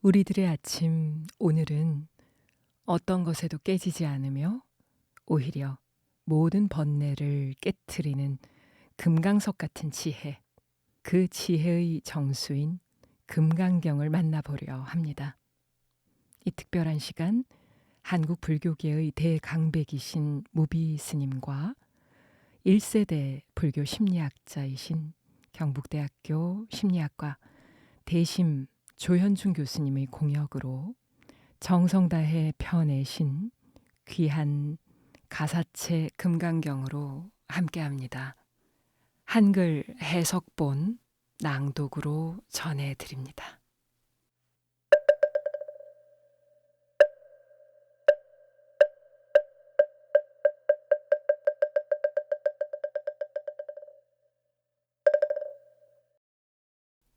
우리들의 아침, 오늘은 어떤 것에도 깨지지 않으며 오히려 모든 번뇌를 깨트리는 금강석 같은 지혜, 그 지혜의 정수인 금강경을 만나보려 합니다. 이 특별한 시간, 한국 불교계의 대강백이신 무비 스님과 1세대 불교 심리학자이신 경북대학교 심리학과 대심 조현중 교수님의 공역으로 정성 다해 펴내신 귀한 가사체 금강경으로 함께합니다. 한글 해석본 낭독으로 전해드립니다.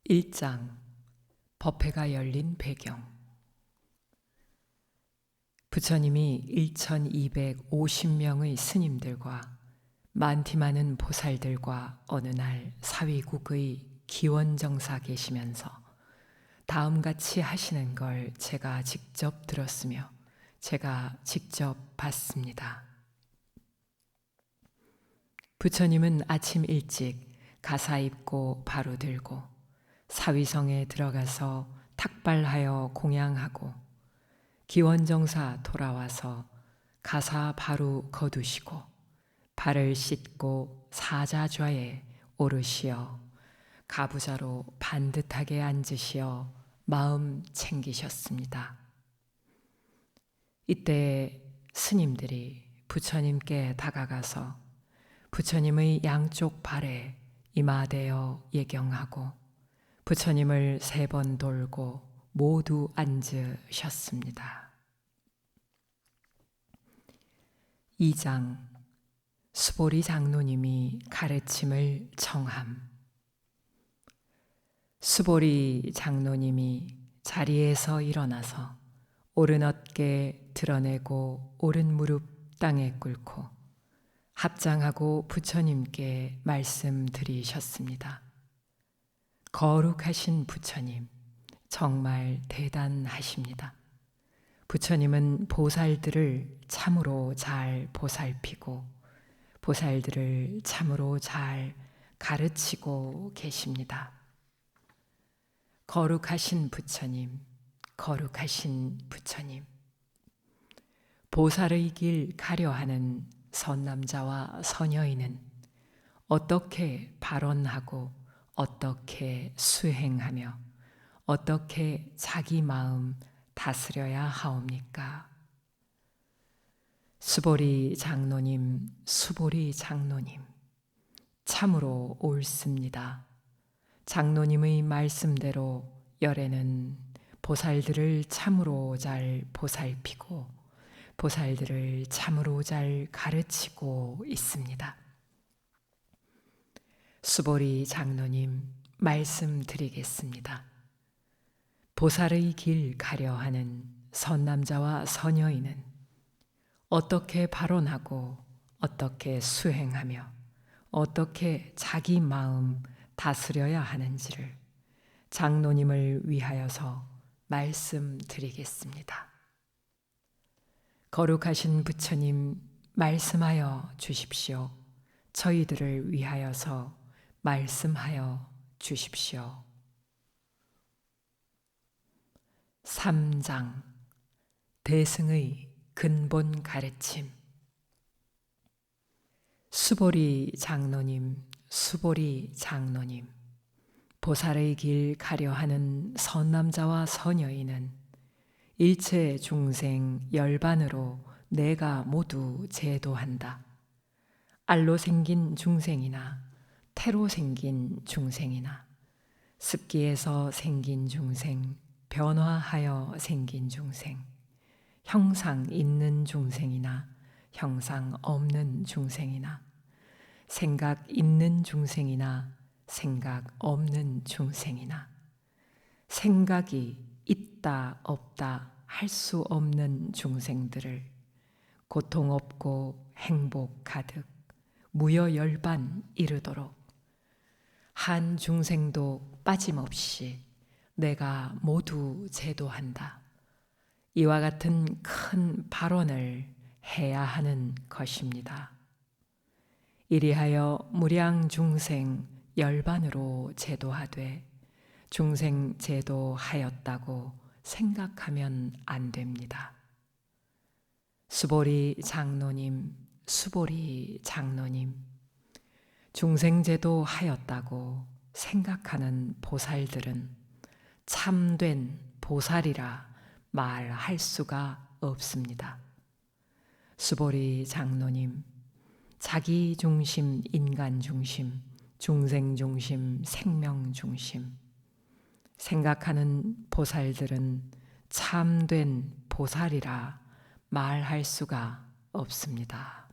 (1장) 법회가 열린 배경. 부처님이 1250명의 스님들과 많디 많은 보살들과 어느 날 사위국의 기원정사 계시면서 다음같이 하시는 걸 제가 직접 들었으며 제가 직접 봤습니다. 부처님은 아침 일찍 가사 입고 바로 들고 사위성에 들어가서 탁발하여 공양하고 기원정사 돌아와서 가사 바로 거두시고 발을 씻고 사자좌에 오르시어 가부좌로 반듯하게 앉으시어 마음 챙기셨습니다. 이때 스님들이 부처님께 다가가서 부처님의 양쪽 발에 임하되어 예경하고 부처님을 3번 돌고 모두 앉으셨습니다. 2장 수보리 장로님이 가르침을 청함. 수보리 장로님이 자리에서 일어나서 오른 어깨 드러내고 오른 무릎 땅에 꿇고 합장하고 부처님께 말씀드리셨습니다. 거룩하신 부처님, 정말 대단하십니다. 부처님은 보살들을 참으로 잘 보살피고 보살들을 참으로 잘 가르치고 계십니다. 거룩하신 부처님, 거룩하신 부처님. 보살의 길 가려하는 선남자와 선여인은 어떻게 발언하고 어떻게 수행하며 어떻게 자기 마음 다스려야 하옵니까? 수보리 장로님, 수보리 장로님, 참으로 옳습니다. 장로님의 말씀대로 열애는 보살들을 참으로 잘 보살피고 보살들을 참으로 잘 가르치고 있습니다. 수보리 장로님, 말씀드리겠습니다. 보살의 길 가려하는 선남자와 선여인은 어떻게 발언하고 어떻게 수행하며 어떻게 자기 마음 다스려야 하는지를 장로님을 위하여서 말씀드리겠습니다. 거룩하신 부처님 말씀하여 주십시오. 저희들을 위하여서 말씀하여 주십시오. 3장 대승의 근본 가르침. 수보리 장로님, 수보리 장로님, 보살의 길 가려하는 선남자와 선여인은 일체 중생 열반으로 내가 모두 제도한다. 알로 생긴 중생이나 태로 생긴 중생이나 습기에서 생긴 중생, 변화하여 생긴 중생, 형상 있는 중생이나 형상 없는 중생이나 생각 있는 중생이나 생각 없는 중생이나 생각이 있다 없다 할 수 없는 중생들을 고통 없고 행복 가득 무여열반 이르도록 한 중생도 빠짐없이 내가 모두 제도한다. 이와 같은 큰 발언을 해야 하는 것입니다. 이리하여 무량 중생 열반으로 제도하되 중생 제도하였다고 생각하면 안 됩니다. 수보리 장로님, 수보리 장로님, 중생 제도하였다고 생각하는 보살들은 참된 보살이라 말할 수가 없습니다. 수보리 장로님, 자기 중심, 인간 중심, 중생 중심, 생명 중심, 생각하는 보살들은 참된 보살이라 말할 수가 없습니다.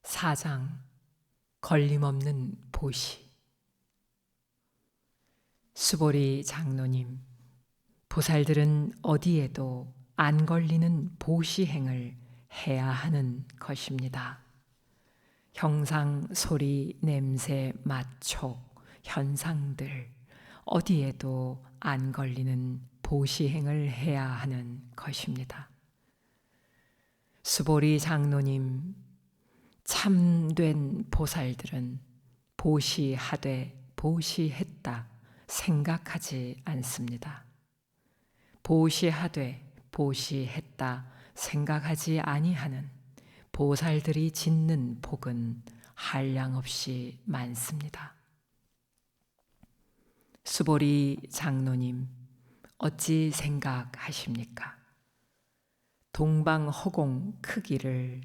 4장 걸림없는 보시. 수보리 장로님, 보살들은 어디에도 안 걸리는 보시행을 해야 하는 것입니다. 형상, 소리, 냄새, 맛, 촉, 현상들 어디에도 안 걸리는 보시행을 해야 하는 것입니다. 수보리 장로님, 참된 보살들은 보시하되 보시했다 생각하지 않습니다. 보시하되 보시했다 생각하지 아니하는 보살들이 짓는 복은 한량없이 많습니다. 수보리 장로님, 어찌 생각하십니까? 동방허공 크기를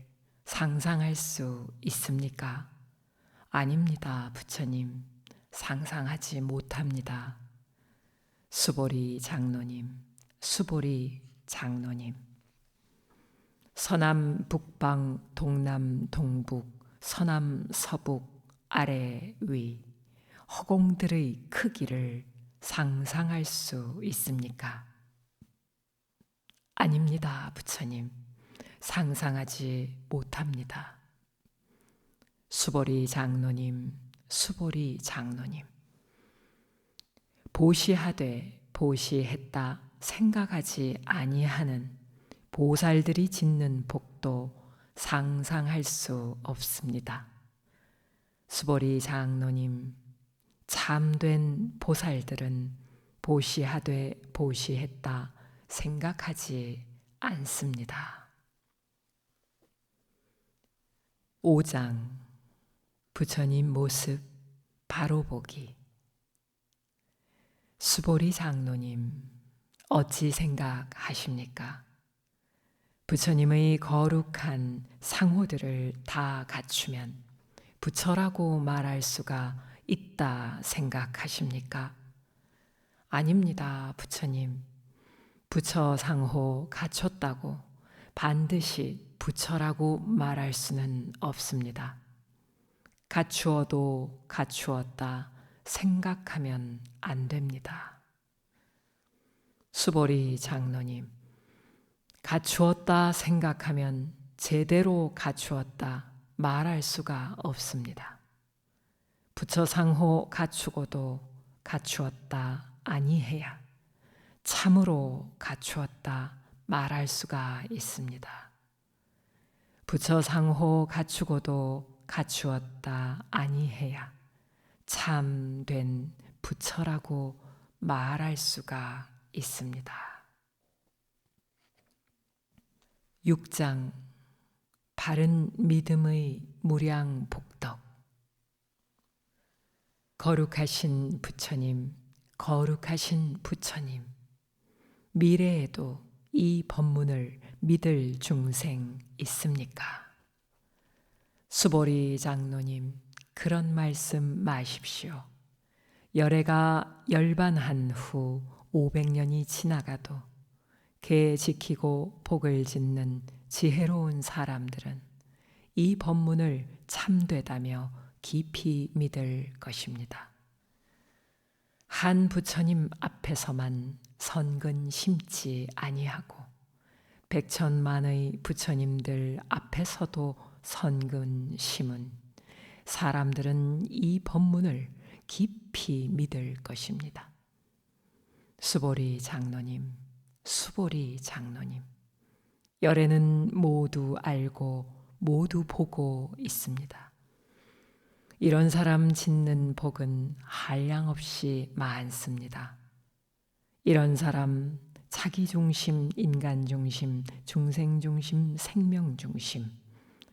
상상할 수 있습니까? 아닙니다, 부처님. 상상하지 못합니다. 수보리 장로님, 수보리 장로님. 서남 북방 동남 동북 서남 서북 아래 위 허공들의 크기를 상상할 수 있습니까? 아닙니다, 부처님. 상상하지 못합니다. 수보리 장로님, 수보리 장로님. 보시하되 보시했다 생각하지 아니하는 보살들이 짓는 복도 상상할 수 없습니다. 수보리 장로님, 참된 보살들은 보시하되 보시했다 생각하지 않습니다. 5장 부처님 모습 바로 보기. 수보리 장로님, 어찌 생각하십니까? 부처님의 거룩한 상호들을 다 갖추면 부처라고 말할 수가 있다 생각하십니까? 아닙니다, 부처님. 부처 상호 갖췄다고 반드시 부처라고 말할 수는 없습니다. 갖추어도 갖추었다 생각하면 안 됩니다. 수보리 장로님, 갖추었다 생각하면 제대로 갖추었다 말할 수가 없습니다. 부처 상호 갖추고도 갖추었다 아니해야 참으로 갖추었다 말할 수가 있습니다. 부처 상호 갖추고도 갖추었다 아니해야 참된 부처라고 말할 수가 있습니다. 6장 바른 믿음의 무량 복덕. 거룩하신 부처님, 거룩하신 부처님, 미래에도 이 법문을 믿을 중생 있습니까? 수보리 장로님, 그런 말씀 마십시오. 열애가 열반한 후 500년이 지나가도 개 지키고 복을 짓는 지혜로운 사람들은 이 법문을 참되다며 깊이 믿을 것입니다. 한 부처님 앞에서만 선근 심지 아니하고 백천만의 부처님들 앞에서도 선근 심은 사람들은 이 법문을 깊이 깊이 믿을 것입니다. 수보리 장로님, 수보리 장로님, 열애는 모두 알고 모두 보고 있습니다. 이런 사람 짓는 복은 한량없이 많습니다. 이런 사람 자기 중심, 인간 중심, 중생 중심, 생명 중심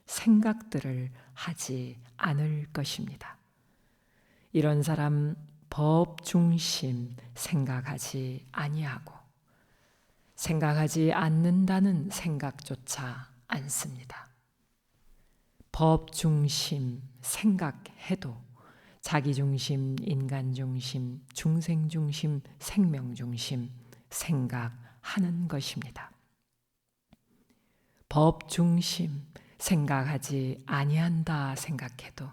생각들을 하지 않을 것입니다. 이런 사람 법 중심 생각하지 아니하고 생각하지 않는다는 생각조차 않습니다. 법 중심 생각해도 자기 중심, 인간 중심, 중생 중심, 생명 중심 생각하는 것입니다. 법 중심 생각하지 아니한다 생각해도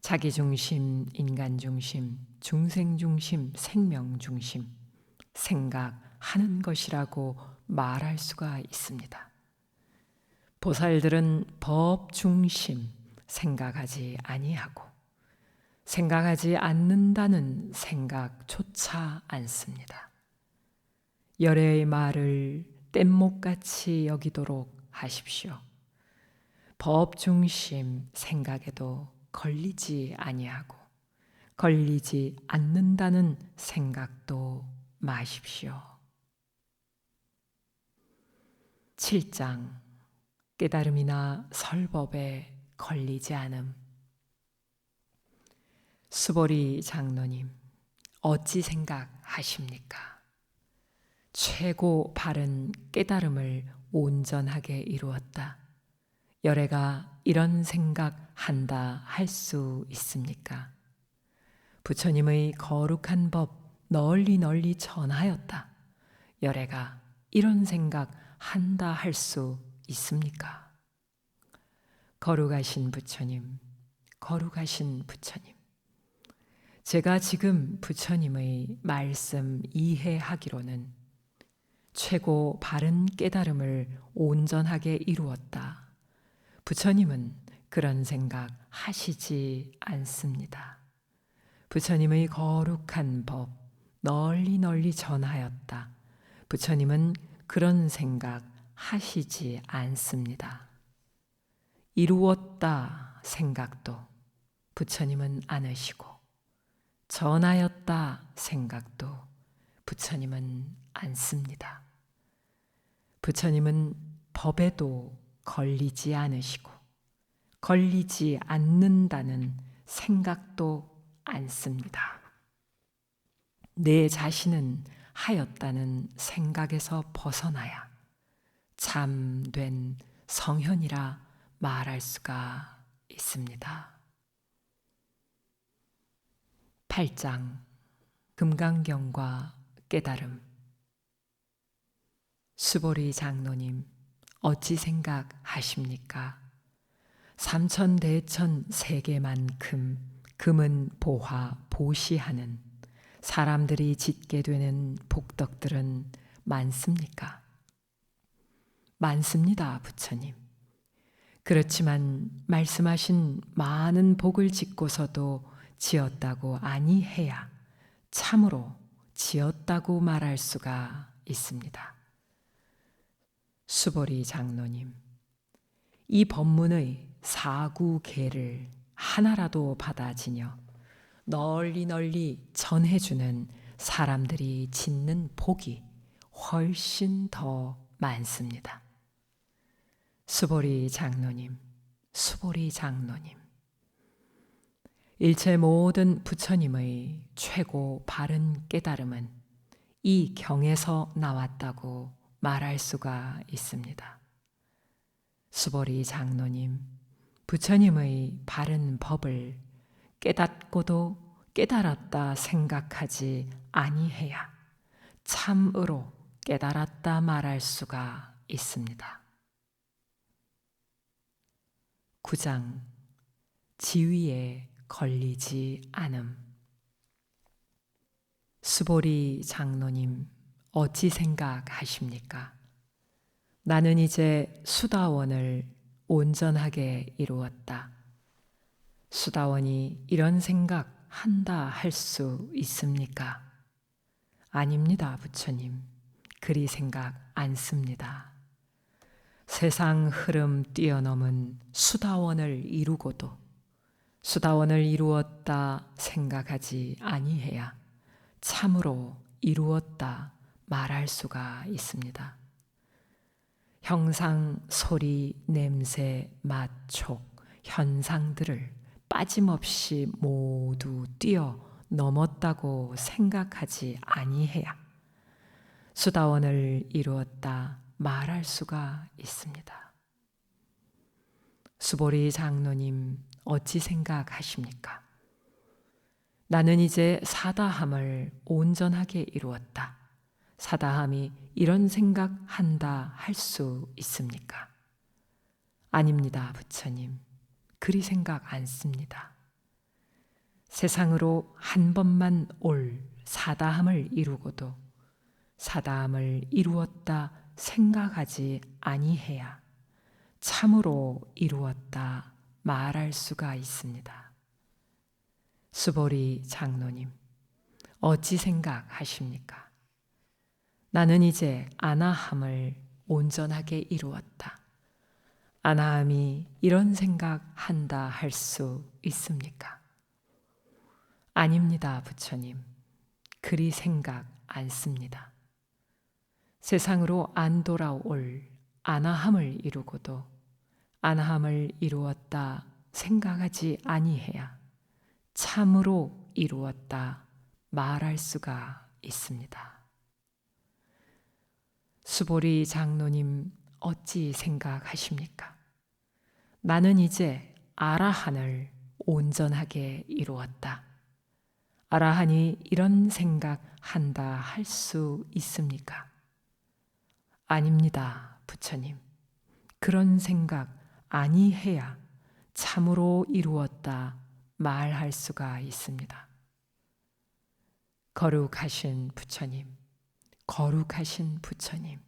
자기 중심, 인간 중심, 중생 중심, 생명 중심 생각하는 것이라고 말할 수가 있습니다. 보살들은 법 중심 생각하지 아니하고 생각하지 않는다는 생각조차 않습니다. 열애의 말을 뗏목같이 여기도록 하십시오. 법 중심 생각에도 걸리지 아니하고 걸리지 않는다는 생각도 마십시오. 7장 깨달음이나 설법에 걸리지 않음. 수보리 장로님, 어찌 생각하십니까? 최고 바른 깨달음을 온전하게 이루었다. 열애가 이런 생각한다 할 수 있습니까? 부처님의 거룩한 법 널리 널리 전하였다. 열애가 이런 생각한다 할 수 있습니까? 거룩하신 부처님, 거룩하신 부처님. 제가 지금 부처님의 말씀 이해하기로는 최고 바른 깨달음을 온전하게 이루었다. 부처님은 그런 생각 하시지 않습니다. 부처님의 거룩한 법 널리 널리 전하였다. 부처님은 그런 생각 하시지 않습니다. 이루었다 생각도 부처님은 안 하시고 전하였다 생각도 부처님은 안 씁니다. 부처님은 법에도 걸리지 않으시고 걸리지 않는다는 생각도 안 씁니다. 내 자신은 하였다는 생각에서 벗어나야 참된 성현이라 말할 수가 있습니다. 8장 금강경과 깨달음. 수보리 장로님, 어찌 생각하십니까? 삼천대천 세계만큼 금은 보화 보시하는 사람들이 짓게 되는 복덕들은 많습니까? 많습니다, 부처님. 그렇지만 말씀하신 많은 복을 짓고서도 지었다고 아니해야 참으로 지었다고 말할 수가 있습니다. 수보리 장로님, 이 법문의 사구계를 하나라도 받아지녀 널리 널리 전해주는 사람들이 짓는 복이 훨씬 더 많습니다. 수보리 장로님, 수보리 장로님. 일체 모든 부처님의 최고 바른 깨달음은 이 경에서 나왔다고 말할 수가 있습니다. 수보리 장로님, 부처님의 바른 법을 깨닫고도 깨달았다 생각하지 아니해야 참으로 깨달았다 말할 수가 있습니다. 9장 지위에 걸리지 않음. 수보리 장로님, 어찌 생각하십니까? 나는 이제 수다원을 온전하게 이루었다. 수다원이 이런 생각 생각한다 할 수 있습니까? 아닙니다, 부처님. 그리 생각 않습니다. 세상 흐름 뛰어넘은 수다원을 이루고도 수다원을 이루었다 생각하지 아니해야 참으로 이루었다 말할 수가 있습니다. 형상, 소리, 냄새, 맛, 촉, 현상들을 빠짐없이 모두 뛰어넘었다고 생각하지 아니해야 수다원을 이루었다 말할 수가 있습니다. 수보리 장로님, 어찌 생각하십니까? 나는 이제 사다함을 온전하게 이루었다. 사다함이 이런 생각한다 할 수 있습니까? 아닙니다, 부처님. 그리 생각 않습니다. 세상으로 한 번만 올 사다함을 이루고도 사다함을 이루었다 생각하지 아니해야 참으로 이루었다 말할 수가 있습니다. 수보리 장로님, 어찌 생각하십니까? 나는 이제 아나함을 온전하게 이루었다. 아나함이 이런 생각한다 할 수 있습니까? 아닙니다, 부처님. 그리 생각 않습니다. 세상으로 안 돌아올 아나함을 이루고도 아나함을 이루었다 생각하지 아니해야 참으로 이루었다 말할 수가 있습니다. 수보리 장로님, 어찌 생각하십니까? 나는 이제 아라한을 온전하게 이루었다. 아라한이 이런 생각한다 할 수 있습니까? 아닙니다, 부처님. 그런 생각 아니해야 참으로 이루었다 말할 수가 있습니다. 거룩하신 부처님, 거룩하신 부처님.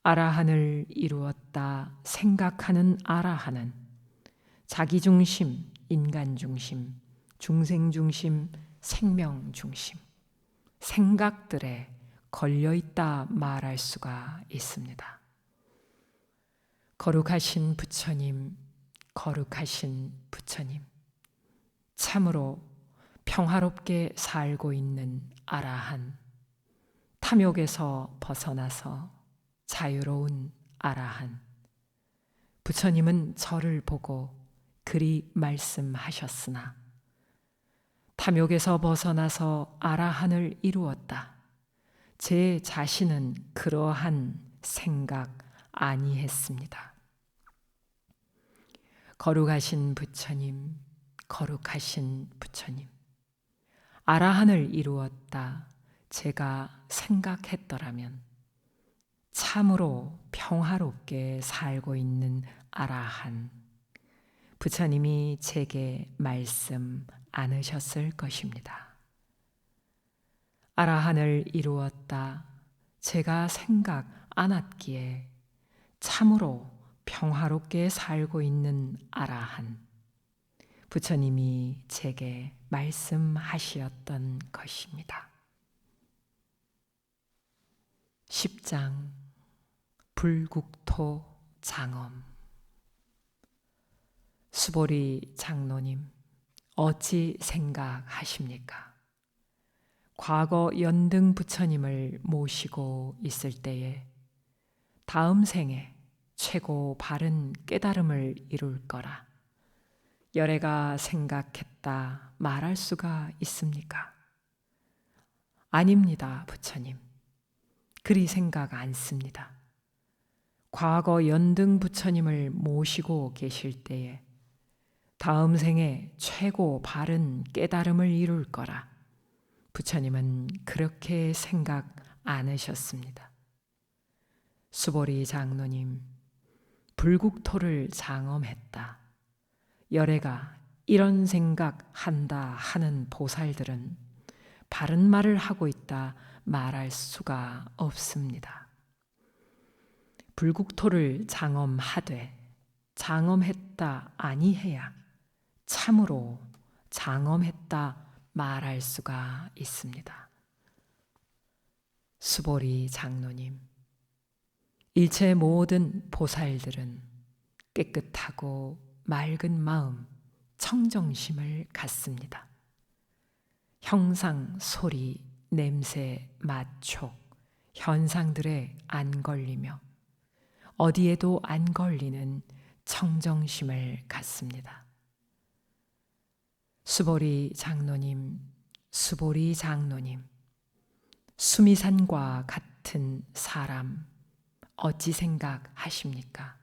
아라한을 이루었다 생각하는 아라한은 자기중심, 인간중심, 중생중심, 생명중심, 생각들에 걸려있다 말할 수가 있습니다. 거룩하신 부처님, 거룩하신 부처님. 참으로 평화롭게 살고 있는 아라한, 탐욕에서 벗어나서 자유로운 아라한. 부처님은 저를 보고 그리 말씀하셨으나 탐욕에서 벗어나서 아라한을 이루었다. 제 자신은 그러한 생각 아니했습니다. 거룩하신 부처님, 거룩하신 부처님. 아라한을 이루었다 제가 생각했더라면 참으로 평화롭게 살고 있는 아라한, 부처님이 제게 말씀 않으셨을 것입니다. 아라한을 이루었다 제가 생각 않았기에 참으로 평화롭게 살고 있는 아라한, 부처님이 제게 말씀하시었던 것입니다. 10장 불국토 장엄. 수보리 장로님, 어찌 생각하십니까? 과거 연등 부처님을 모시고 있을 때에 다음 생에 최고 바른 깨달음을 이룰 거라 열애가 생각했다 말할 수가 있습니까? 아닙니다, 부처님. 그리 생각 않습니다. 과거 연등 부처님을 모시고 계실 때에 다음 생에 최고 바른 깨달음을 이룰 거라 부처님은 그렇게 생각 않으셨습니다. 수보리 장로님, 불국토를 장엄했다. 열애가 이런 생각한다 하는 보살들은 바른 말을 하고 있다 말할 수가 없습니다. 불국토를 장엄하되 장엄했다 아니해야 참으로 장엄했다 말할 수가 있습니다. 수보리 장로님, 일체 모든 보살들은 깨끗하고 맑은 마음, 청정심을 갖습니다. 형상, 소리, 냄새, 맛, 촉, 현상들에 안 걸리며 어디에도 안 걸리는 청정심을 갖습니다. 수보리 장로님, 수보리 장로님, 수미산과 같은 사람 어찌 생각하십니까?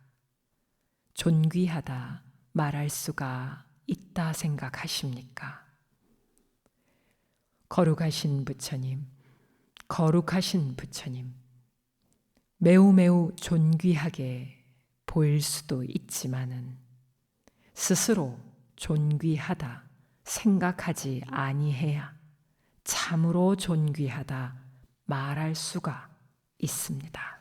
존귀하다 말할 수가 있다 생각하십니까? 거룩하신 부처님, 거룩하신 부처님, 매우 존귀하게 보일 수도 있지만은 스스로 존귀하다 생각하지 아니해야 참으로 존귀하다 말할 수가 있습니다.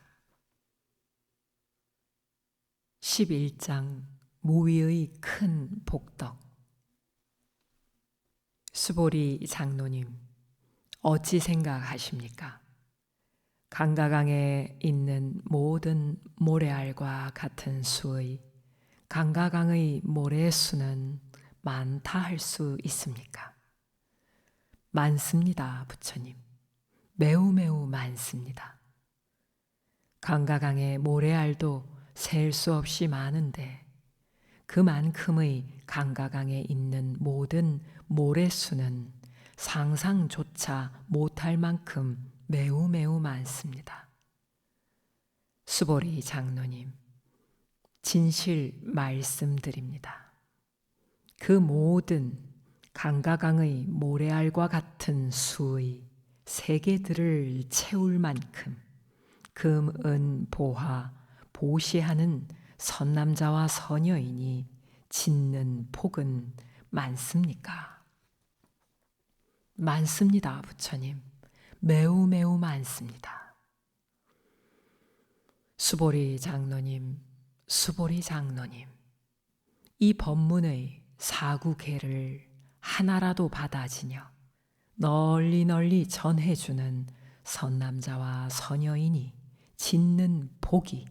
11장 무위의 큰 복덕. 수보리 장로님, 어찌 생각하십니까? 강가강에 있는 모든 모래알과 같은 수의 강가강의 모래수는 많다 할 수 있습니까? 많습니다, 부처님. 매우 많습니다. 강가강의 모래알도 셀 수 없이 많은데 그만큼의 강가강에 있는 모든 모래수는 상상조차 못할 만큼 매우 많습니다. 수보리 장로님, 진실 말씀드립니다. 그 모든 강가강의 모래알과 같은 수의 세계들을 채울 만큼 금, 은, 보화, 보시하는 선남자와 선여인이 짓는 복은 많습니까? 많습니다, 부처님. 매우 많습니다. 수보리 장로님, 수보리 장로님, 이 법문의 사구계를 하나라도 받아지녀 널리 전해주는 선남자와 선여인이 짓는 복이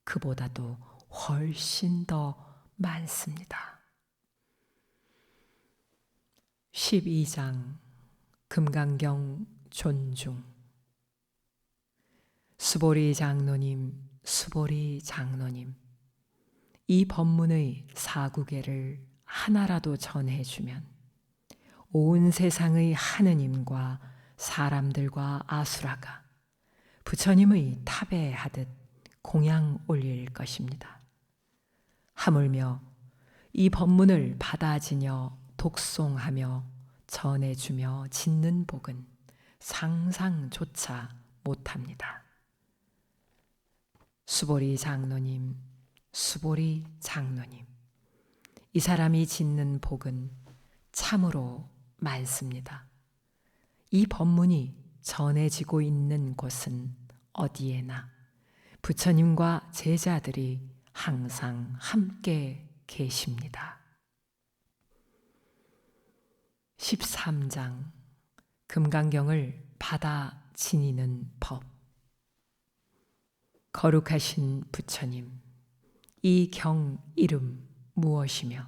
그보다도 훨씬 더 많습니다. 12장 금강경 존중. 수보리 장로님, 수보리 장로님, 이 법문의 사구계를 하나라도 전해주면 온 세상의 하느님과 사람들과 아수라가 부처님의 탑에 하듯 공양 올릴 것입니다. 하물며 이 법문을 받아지녀 독송하며 전해주며 짓는 복은 상상조차 못합니다. 수보리 장로님, 수보리 장로님, 이 사람이 짓는 복은 참으로 많습니다. 이 법문이 전해지고 있는 곳은 어디에나 부처님과 제자들이 항상 함께 계십니다. 13장 금강경을 받아 지니는 법. 거룩하신 부처님, 이 경 이름 무엇이며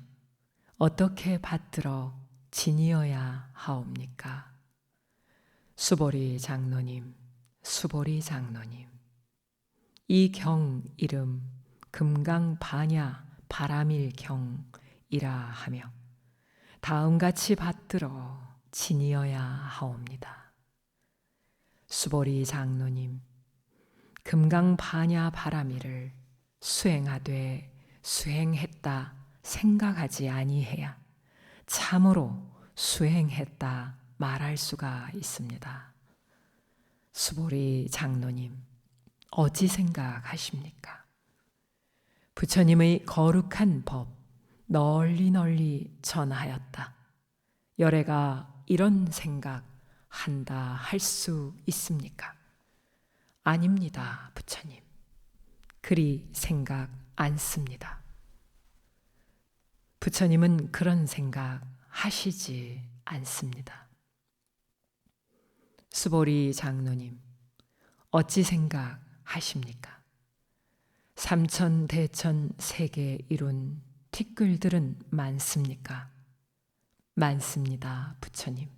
어떻게 받들어 지니어야 하옵니까? 수보리 장로님, 수보리 장로님, 이 경 이름 금강반야 바라밀경이라 하며 다음같이 받들어 지니어야 하옵니다. 수보리 장로님, 금강반야 바라밀을 수행하되 수행했다 생각하지 아니해야 참으로 수행했다 말할 수가 있습니다. 수보리 장로님, 어찌 생각하십니까? 부처님의 거룩한 법 널리 전하였다. 열애가 이런 생각 한다 할 수 있습니까? 아닙니다, 부처님. 그리 생각 않습니다. 부처님은 그런 생각 생각하시지 않습니다. 수보리 장로님, 어찌 생각하십니까? 삼천대천 세계 이룬 티끌들은 많습니까? 많습니다, 부처님.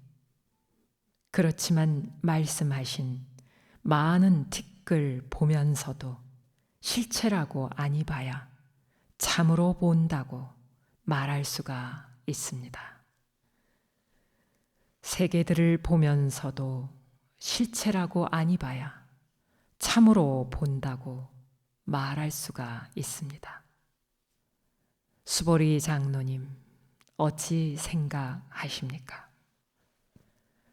그렇지만 말씀하신 많은 티끌 보면서도 실체라고 아니 봐야 참으로 본다고 말할 수가 있습니다. 세계들을 보면서도 실체라고 아니 봐야 참으로 본다고 말할 수가 있습니다. 수보리 장로님, 어찌 생각하십니까?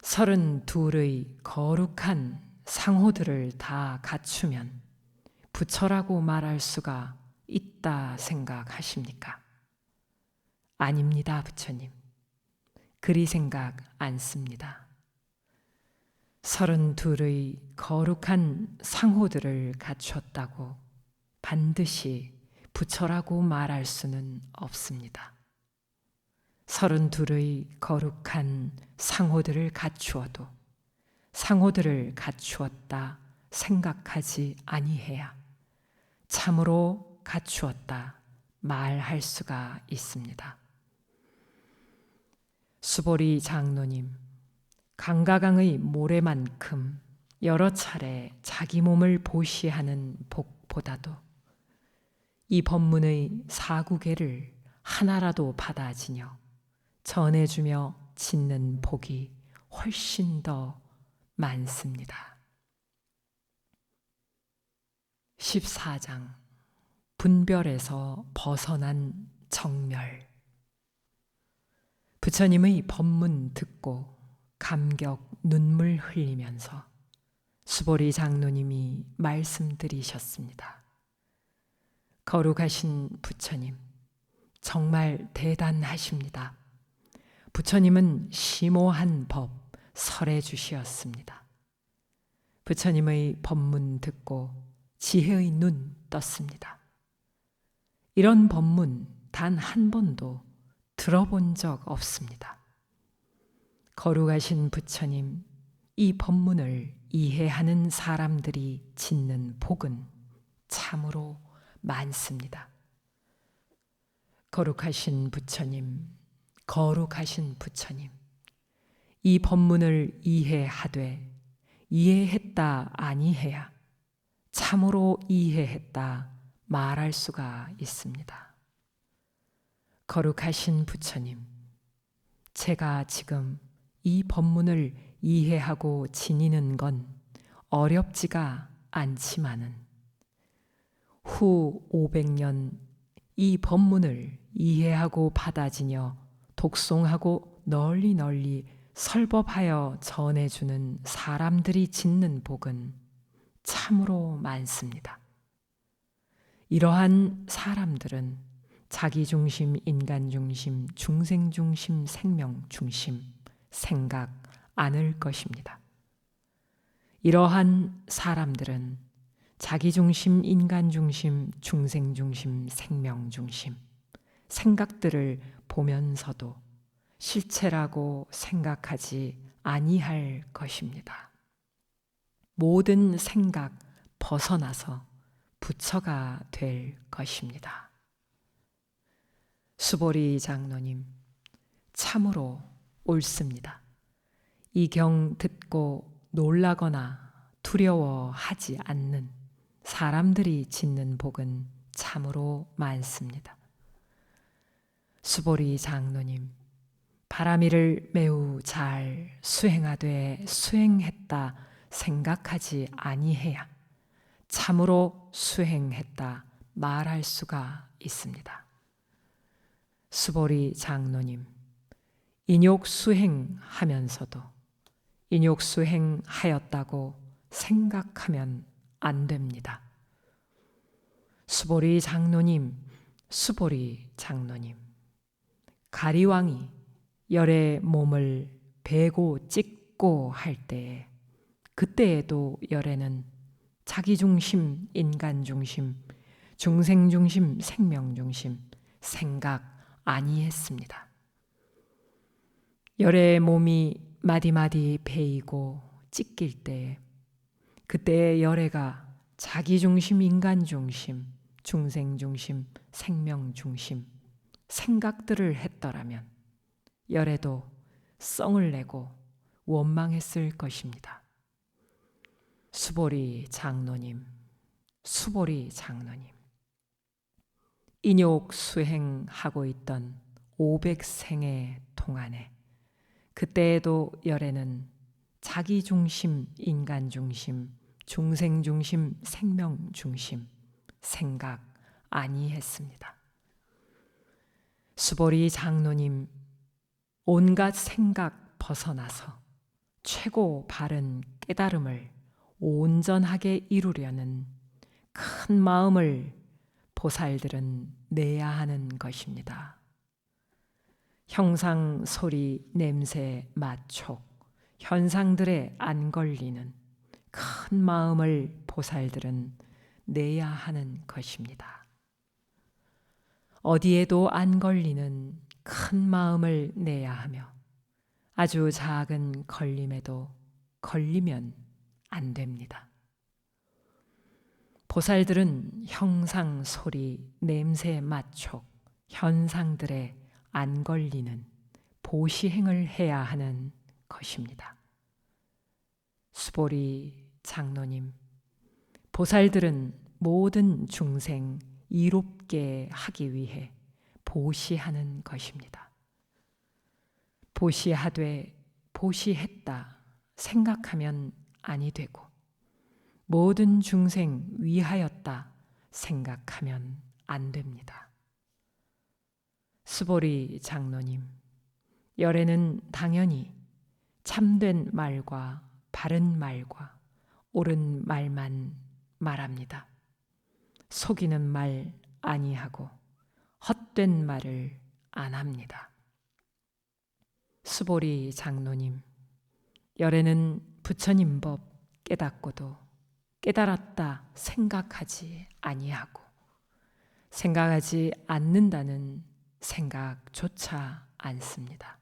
32의 거룩한 상호들을 다 갖추면 부처라고 말할 수가 있다 생각하십니까? 아닙니다, 부처님. 그리 생각 않습니다. 32의 거룩한 상호들을 갖췄다고 반드시 부처라고 말할 수는 없습니다. 32의 거룩한 상호들을 갖추어도 상호들을 갖추었다 생각하지 아니해야 참으로 갖추었다 말할 수가 있습니다. 수보리 장로님, 강가강의 모래만큼 여러 차례 자기 몸을 보시하는 복보다도 이 법문의 사구계를 하나라도 받아 지녀 전해주며 짓는 복이 훨씬 더 많습니다. 14장 분별에서 벗어난 정멸. 부처님의 법문 듣고 감격 눈물 흘리면서 수보리 장로님이 말씀드리셨습니다. 거룩하신 부처님, 정말 대단하십니다. 부처님은 심오한 법 설해 주시었습니다. 부처님의 법문 듣고 지혜의 눈 떴습니다. 이런 법문 단 한 번도 들어본 적 없습니다. 거룩하신 부처님, 이 법문을 이해하는 사람들이 짓는 복은 참으로 많습니다. 거룩하신 부처님, 거룩하신 부처님, 이 법문을 이해하되 이해했다 아니해야 참으로 이해했다 말할 수가 있습니다. 거룩하신 부처님, 제가 지금 이 법문을 이해하고 지니는 건 어렵지가 않지만은 후 500년 이 법문을 이해하고 받아지녀 독송하고 널리 설법하여 전해주는 사람들이 짓는 복은 참으로 많습니다. 이러한 사람들은 자기중심, 인간중심, 중생중심, 생명중심 생각 않을 것입니다. 이러한 사람들은 자기중심, 인간중심, 중생중심, 생명중심 생각들을 보면서도 실체라고 생각하지 아니할 것입니다. 모든 생각 벗어나서 부처가 될 것입니다. 수보리 장로님, 참으로 옳습니다. 이 경 듣고 놀라거나 두려워하지 않는 사람들이 짓는 복은 참으로 많습니다. 수보리 장로님, 바라미를 매우 잘 수행하되 수행했다 생각하지 아니해야 참으로 수행했다 말할 수가 있습니다. 수보리 장로님, 인욕 수행하면서도 인욕 수행하였다고 생각하면 안 됩니다. 수보리 장로님, 수보리 장로님, 가리왕이 열의 몸을 베고 찢고 할 때에 그때에도 열에는 자기중심, 인간중심, 중생중심, 생명중심 생각 아니했습니다. 열의 몸이 마디마디 베이고 찢길 때에 그때의 열애가 자기 중심, 인간 중심, 중생 중심, 생명 중심 생각들을 했더라면 열애도 썽을 내고 원망했을 것입니다. 수보리 장로님, 수보리 장로님. 인욕 수행하고 있던 500생의 동안에 그때에도 열애는 자기 중심, 인간 중심, 중생 중심, 생명 중심 생각 아니했습니다. 수보리 장로님, 온갖 생각 벗어나서 최고 바른 깨달음을 온전하게 이루려는 큰 마음을 보살들은 내야 하는 것입니다. 형상, 소리, 냄새, 맛, 촉, 현상들에 안 걸리는 큰 마음을 보살들은 내야 하는 것입니다. 어디에도 안 걸리는 큰 마음을 내야 하며 아주 작은 걸림에도 걸리면 안 됩니다. 보살들은 형상, 소리, 냄새, 맛, 촉, 현상들에 안 걸리는 보시행을 해야 하는 것입니다. 수보리 장로님, 보살들은 모든 중생 이롭게 하기 위해 보시하는 것입니다. 보시하되 보시했다 생각하면 아니 되고 모든 중생 위하였다 생각하면 안 됩니다. 수보리 장로님, 열애는 당연히 참된 말과 바른 말과 옳은 말만 말합니다. 속이는 말 아니하고 헛된 말을 안 합니다. 수보리 장로님, 열애는 부처님 법 깨닫고도 깨달았다 생각하지 아니하고 생각하지 않는다는 생각조차 않습니다.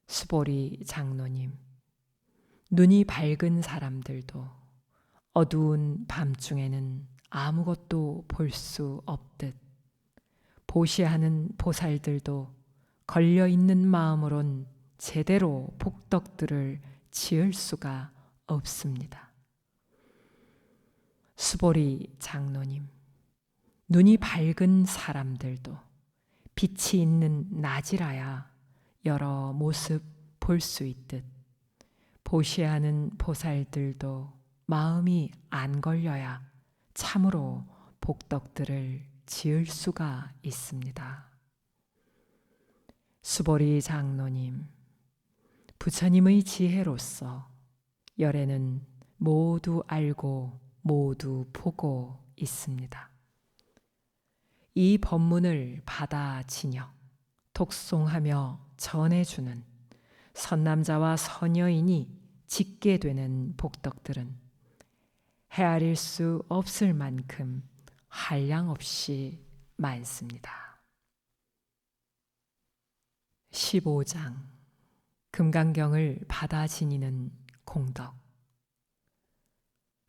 수보리 장로님, 눈이 밝은 사람들도 어두운 밤중에는 아무것도 볼 수 없듯 보시하는 보살들도 걸려있는 마음으론 제대로 복덕들을 지을 수가 없습니다. 수보리 장로님, 눈이 밝은 사람들도 빛이 있는 낮이라야 여러 모습 볼 수 있듯 보시하는 보살들도 마음이 안 걸려야 참으로 복덕들을 지을 수가 있습니다. 수보리 장로님, 부처님의 지혜로서 열애는 모두 알고 모두 보고 있습니다. 이 법문을 받아 지녀 독송하며 전해주는 선남자와 선여인이 짓게 되는 복덕들은 헤아릴 수 없을 만큼 한량없이 많습니다. 15장 금강경을 받아 지니는 공덕.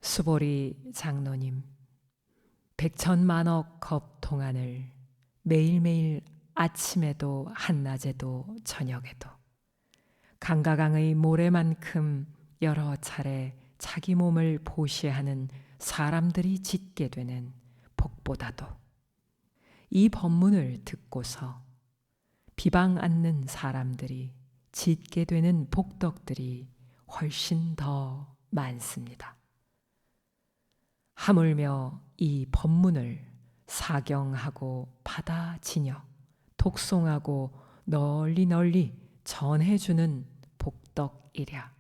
수보리 장로님, 백천만억 겁 동안을 매일매일 아침에도 한낮에도 저녁에도 강가강의 모래만큼 여러 차례 자기 몸을 보시하는 사람들이 짓게 되는 복보다도 이 법문을 듣고서 비방 않는 사람들이 짓게 되는 복덕들이 훨씬 더 많습니다. 하물며 이 법문을 사경하고 받아 지녀 독송하고 널리 널리 전해주는 복덕이랴.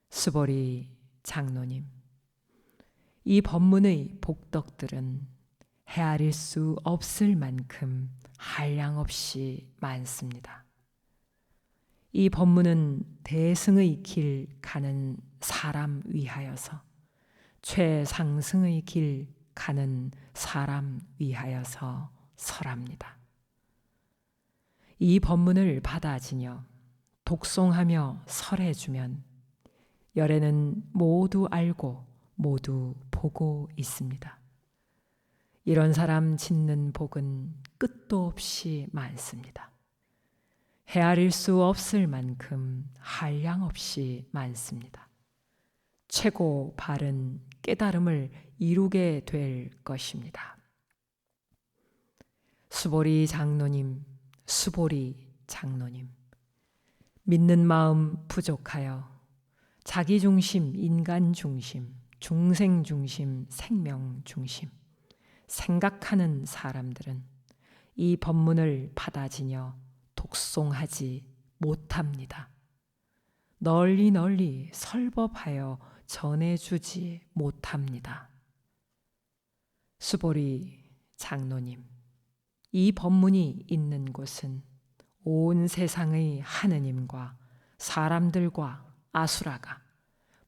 수보리 장로님, 이 법문의 복덕들은 헤아릴 수 없을 만큼 한량없이 많습니다. 이 법문은 대승의 길 가는 사람 위하여서 최상승의 길 가는 사람 위하여서 설합니다. 이 법문을 받아지녀 독송하며 설해주면 열애는 모두 알고 모두 보고 있습니다. 이런 사람 짓는 복은 끝도 없이 많습니다. 헤아릴 수 없을 만큼 한량없이 많습니다. 최고 바른 깨달음을 이루게 될 것입니다. 수보리 장로님, 수보리 장로님, 믿는 마음 부족하여 자기 중심, 인간 중심, 중생 중심, 생명 중심 생각하는 사람들은 이 법문을 받아지녀 독송하지 못합니다. 널리 널리 설법하여 전해주지 못합니다. 수보리 장로님, 이 법문이 있는 곳은 온 세상의 하느님과 사람들과 아수라가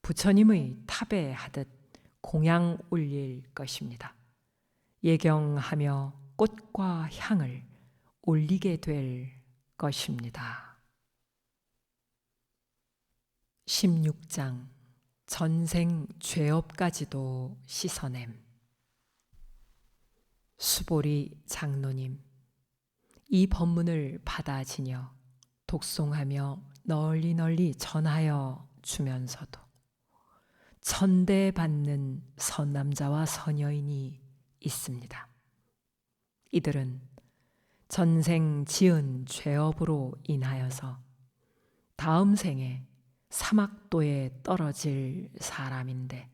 부처님의 탑에 하듯 공양 올릴 것입니다. 예경하며 꽃과 향을 올리게 될 것입니다. 16장 전생 죄업까지도 씻어냄. 수보리 장로님, 이 법문을 받아지녀 독송하며 널리 널리 전하여 주면서도 천대받는 선남자와 선여인이 있습니다. 이들은 전생 지은 죄업으로 인하여서 다음 생에 사막도에 떨어질 사람인데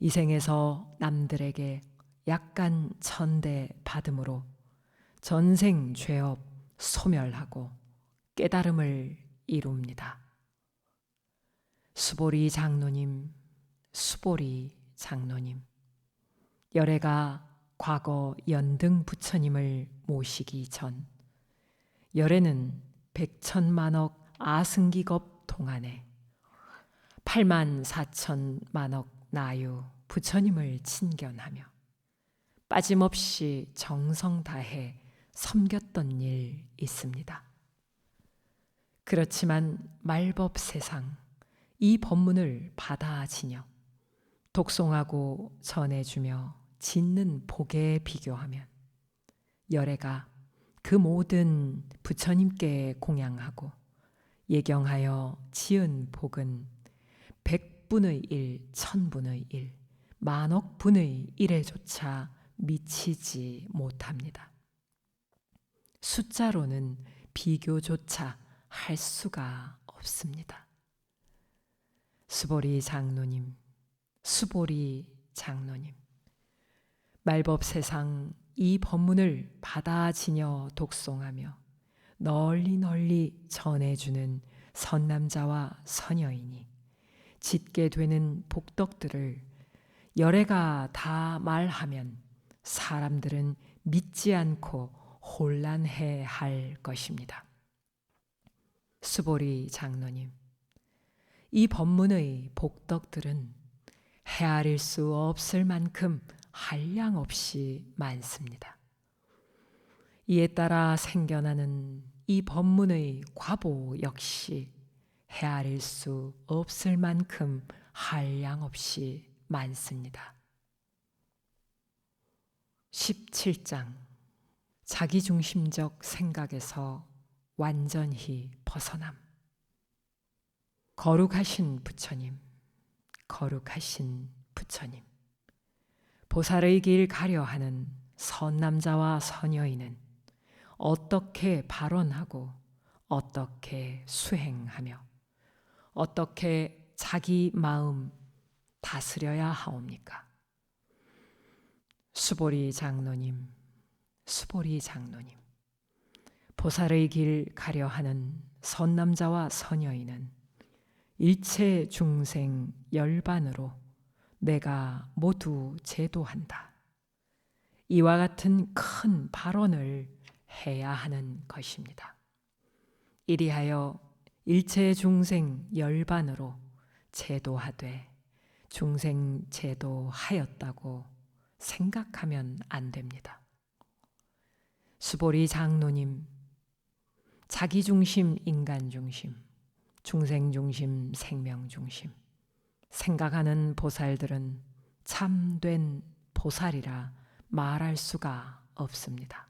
이 생에서 남들에게 약간 천대받음으로 전생 죄업 소멸하고 깨달음을 이룹니다. 수보리 장로님, 수보리 장로님, 열애가 과거 연등 부처님을 모시기 전 열애는 백천만억 아승기겁 동안에 84,000만억 나유 부처님을 친견하며 빠짐없이 정성 다해 섬겼던 일 있습니다. 그렇지만 말법 세상 이 법문을 받아지녀 독송하고 전해주며 짓는 복에 비교하면 열애가 그 모든 부처님께 공양하고 예경하여 지은 복은 100분의 1, 1000분의 1, 만억분의 1에조차 미치지 못합니다. 숫자로는 비교조차 할 수가 없습니다. 수보리 장로님, 수보리 장로님, 말법 세상 이 법문을 받아지녀 독송하며 널리 널리 전해주는 선남자와 선여인이 짓게 되는 복덕들을 열애가 다 말하면 사람들은 믿지 않고 혼란해 할 것입니다. 수보리 장로님, 이 법문의 복덕들은 헤아릴 수 없을 만큼 한량없이 많습니다. 이에 따라 생겨나는 이 법문의 과보 역시 헤아릴 수 없을 만큼 한량없이 많습니다. 17장 자기중심적 생각에서 완전히 벗어남. 거룩하신 부처님, 거룩하신 부처님, 보살의 길 가려하는 선남자와 선여인은 어떻게 발언하고 어떻게 수행하며 어떻게 자기 마음 다스려야 하옵니까? 수보리 장로님, 수보리 장로님, 보살의 길 가려하는 선남자와 선여인은 일체 중생 열반으로 내가 모두 제도한다. 이와 같은 큰 발언을 해야 하는 것입니다. 이리하여 일체 중생 열반으로 제도하되 중생 제도하였다고 생각하면 안 됩니다. 수보리 장로님, 자기 중심, 인간 중심, 중생 중심, 생명 중심, 생각하는 보살들은 참된 보살이라 말할 수가 없습니다.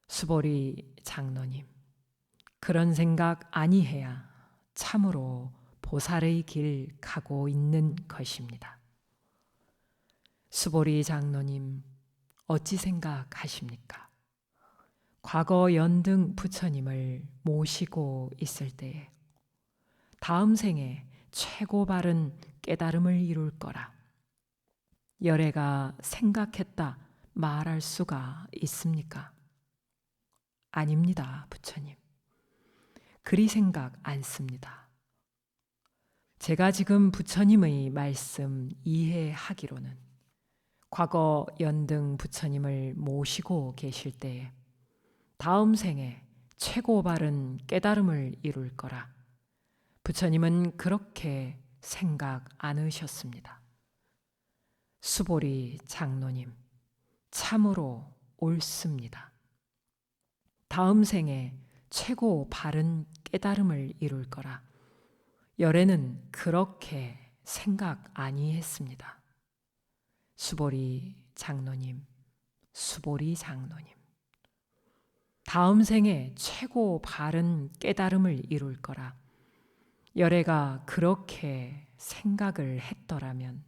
수보리 장로님, 그런 생각 아니해야 참으로 보살의 길 가고 있는 것입니다. 수보리 장로님, 어찌 생각하십니까? 과거 연등 부처님을 모시고 있을 때에 다음 생에 최고 바른 깨달음을 이룰 거라 열애가 생각했다 말할 수가 있습니까? 아닙니다, 부처님. 그리 생각 않습니다. 제가 지금 부처님의 말씀 이해하기로는 과거 연등 부처님을 모시고 계실 때에 다음 생에 최고 바른 깨달음을 이룰 거라 부처님은 그렇게 생각 않으셨습니다. 수보리 장로님, 참으로 옳습니다. 다음 생에 최고 바른 깨달음을 이룰 거라 열애는 그렇게 생각 아니했습니다. 수보리 장로님, 수보리 장로님, 다음 생에 최고 바른 깨달음을 이룰 거라 열애가 그렇게 생각을 했더라면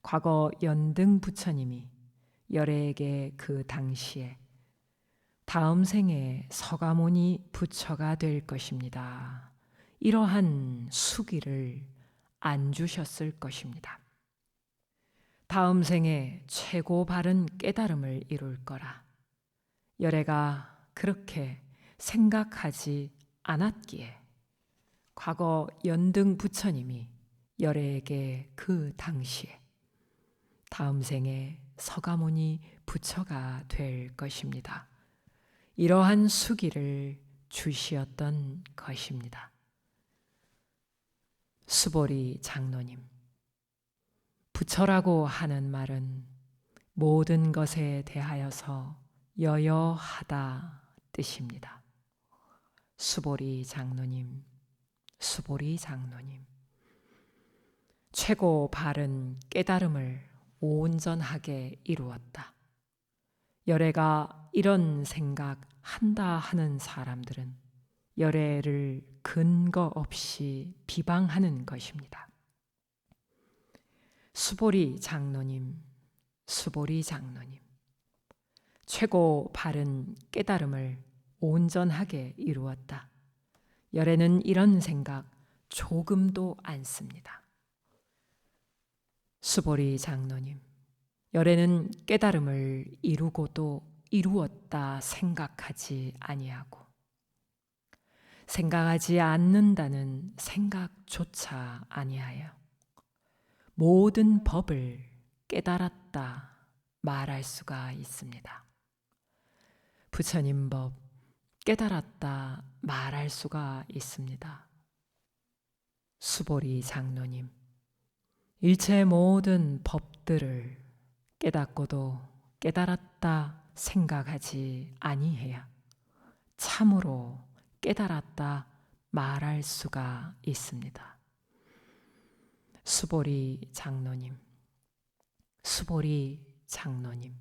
과거 연등 부처님이 열애에게 그 당시에 다음 생에 서가모니 부처가 될 것입니다. 이러한 수기를 안 주셨을 것입니다. 다음 생에 최고 바른 깨달음을 이룰 거라 열애가 그렇게 생각하지 않았기에 과거 연등 부처님이 열애에게 그 당시에 다음 생에 서가모니 부처가 될 것입니다. 이러한 수기를 주시었던 것입니다. 수보리 장로님, 부처라고 하는 말은 모든 것에 대하여서 여여하다 뜻입니다. 수보리 장로님, 수보리 장로님, 최고 바른 깨달음을 온전하게 이루었다. 열애가 이런 생각한다 하는 사람들은 열애를 근거 없이 비방하는 것입니다. 수보리 장로님, 수보리 장로님, 최고 바른 깨달음을 온전하게 이루었다. 열애는 이런 생각 조금도 않습니다. 수보리 장로님, 열애는 깨달음을 이루고도 이루었다 생각하지 아니하고 생각하지 않는다는 생각조차 아니하여 모든 법을 깨달았다 말할 수가 있습니다. 부처님 법 깨달았다 말할 수가 있습니다. 수보리 장로님, 일체 모든 법들을 깨닫고도 깨달았다 생각하지 아니해야 참으로 깨달았다 말할 수가 있습니다. 수보리 장로님, 수보리 장로님,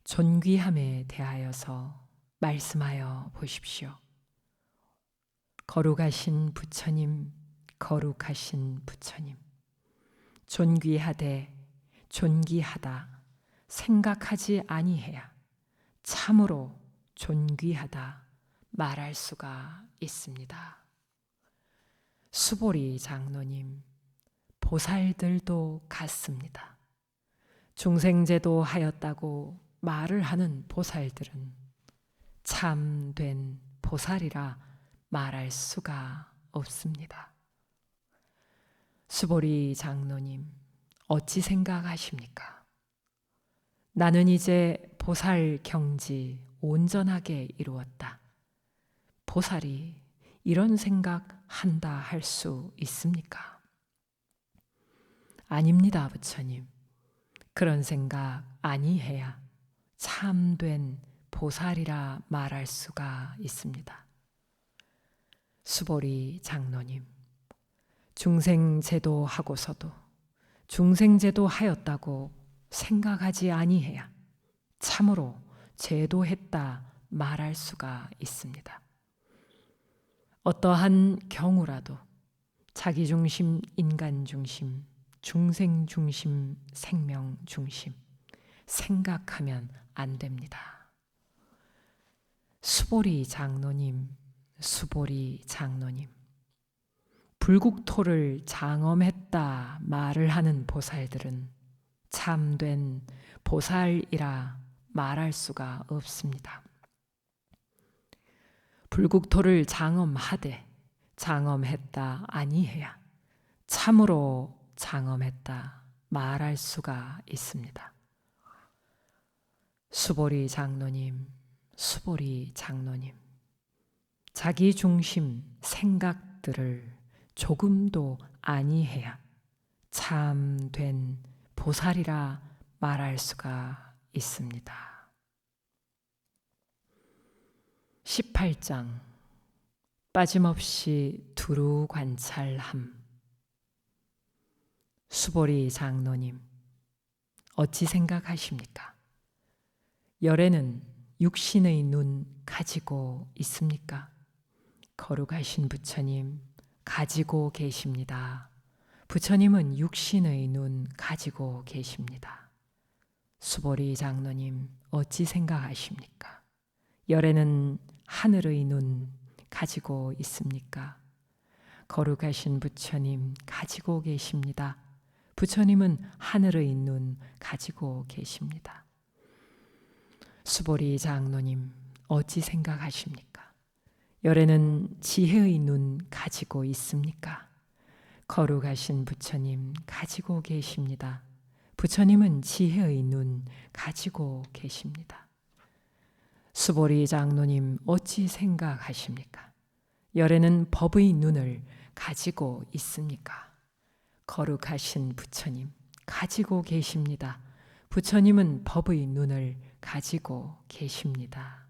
존귀함에 대하여서 말씀하여 보십시오. 거룩하신 부처님, 거룩하신 부처님, 존귀하되 존귀하다 생각하지 아니해야 참으로 존귀하다 말할 수가 있습니다. 수보리 장로님, 보살들도 같습니다. 중생제도 하였다고 말을 하는 보살들은 참된 보살이라 말할 수가 없습니다. 수보리 장로님, 어찌 생각하십니까? 나는 이제 보살 경지 온전하게 이루었다. 보살이 이런 생각한다 할 수 있습니까? 아닙니다, 부처님. 그런 생각 아니해야 참된 보살이라 말할 수가 있습니다. 수보리 장로님, 중생제도 하고서도 중생제도 하였다고 생각하지 아니해야 참으로 제도했다 말할 수가 있습니다. 어떠한 경우라도 자기 중심, 인간 중심, 중생 중심, 생명 중심 생각하면 안 됩니다. 수보리 장로님, 수보리 장로님, 불국토를 장엄했다 말을 하는 보살들은 참된 보살이라 말할 수가 없습니다. 불국토를 장엄하되 장엄했다 아니해야 참으로 장엄했다 말할 수가 있습니다. 수보리 장로님, 수보리 장로님, 자기 중심 생각들을 조금도 아니해야 참된 보살이라 말할 수가 있습니다. 18장 빠짐없이 두루 관찰함. 수보리 장로님, 어찌 생각하십니까? 열애는 육신의 눈 가지고 있습니까? 거룩하신 부처님 가지고 계십니다. 부처님은 육신의 눈 가지고 계십니다. 수보리 장로님 어찌 생각하십니까? 열애는 하늘의 눈 가지고 있습니까? 거룩하신 부처님 가지고 계십니다. 부처님은 하늘의 눈 가지고 계십니다. 수보리 장로님 어찌 생각하십니까? 열애는 지혜의 눈 가지고 있습니까? 거룩하신 부처님 가지고 계십니다. 부처님은 지혜의 눈 가지고 계십니다. 수보리 장로님 어찌 생각하십니까? 열애는 법의 눈을 가지고 있습니까? 거룩하신 부처님 가지고 계십니다. 부처님은 법의 눈을 가지고 계십니다.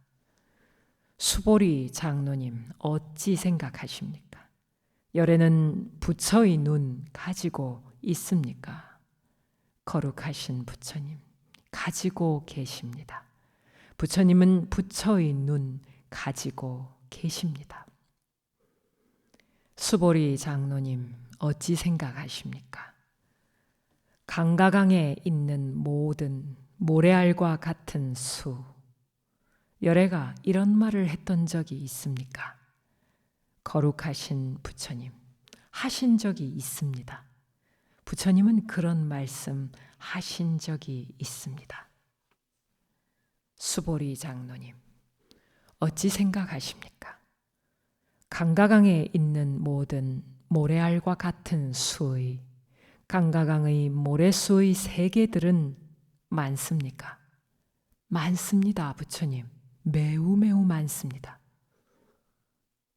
수보리 장로님 어찌 생각하십니까? 열애는 부처의 눈 가지고 있습니까? 거룩하신 부처님 가지고 계십니다. 부처님은 부처의 눈 가지고 계십니다. 수보리 장로님 어찌 생각하십니까? 강가강에 있는 모든 모래알과 같은 수, 열애가 이런 말을 했던 적이 있습니까? 거룩하신 부처님 하신 적이 있습니다. 부처님은 그런 말씀 하신 적이 있습니다. 수보리 장로님 어찌 생각하십니까? 강가강에 있는 모든 모래알과 같은 수의 강가강의 모래수의 세계들은 많습니까? 많습니다. 부처님 매우 매우 많습니다.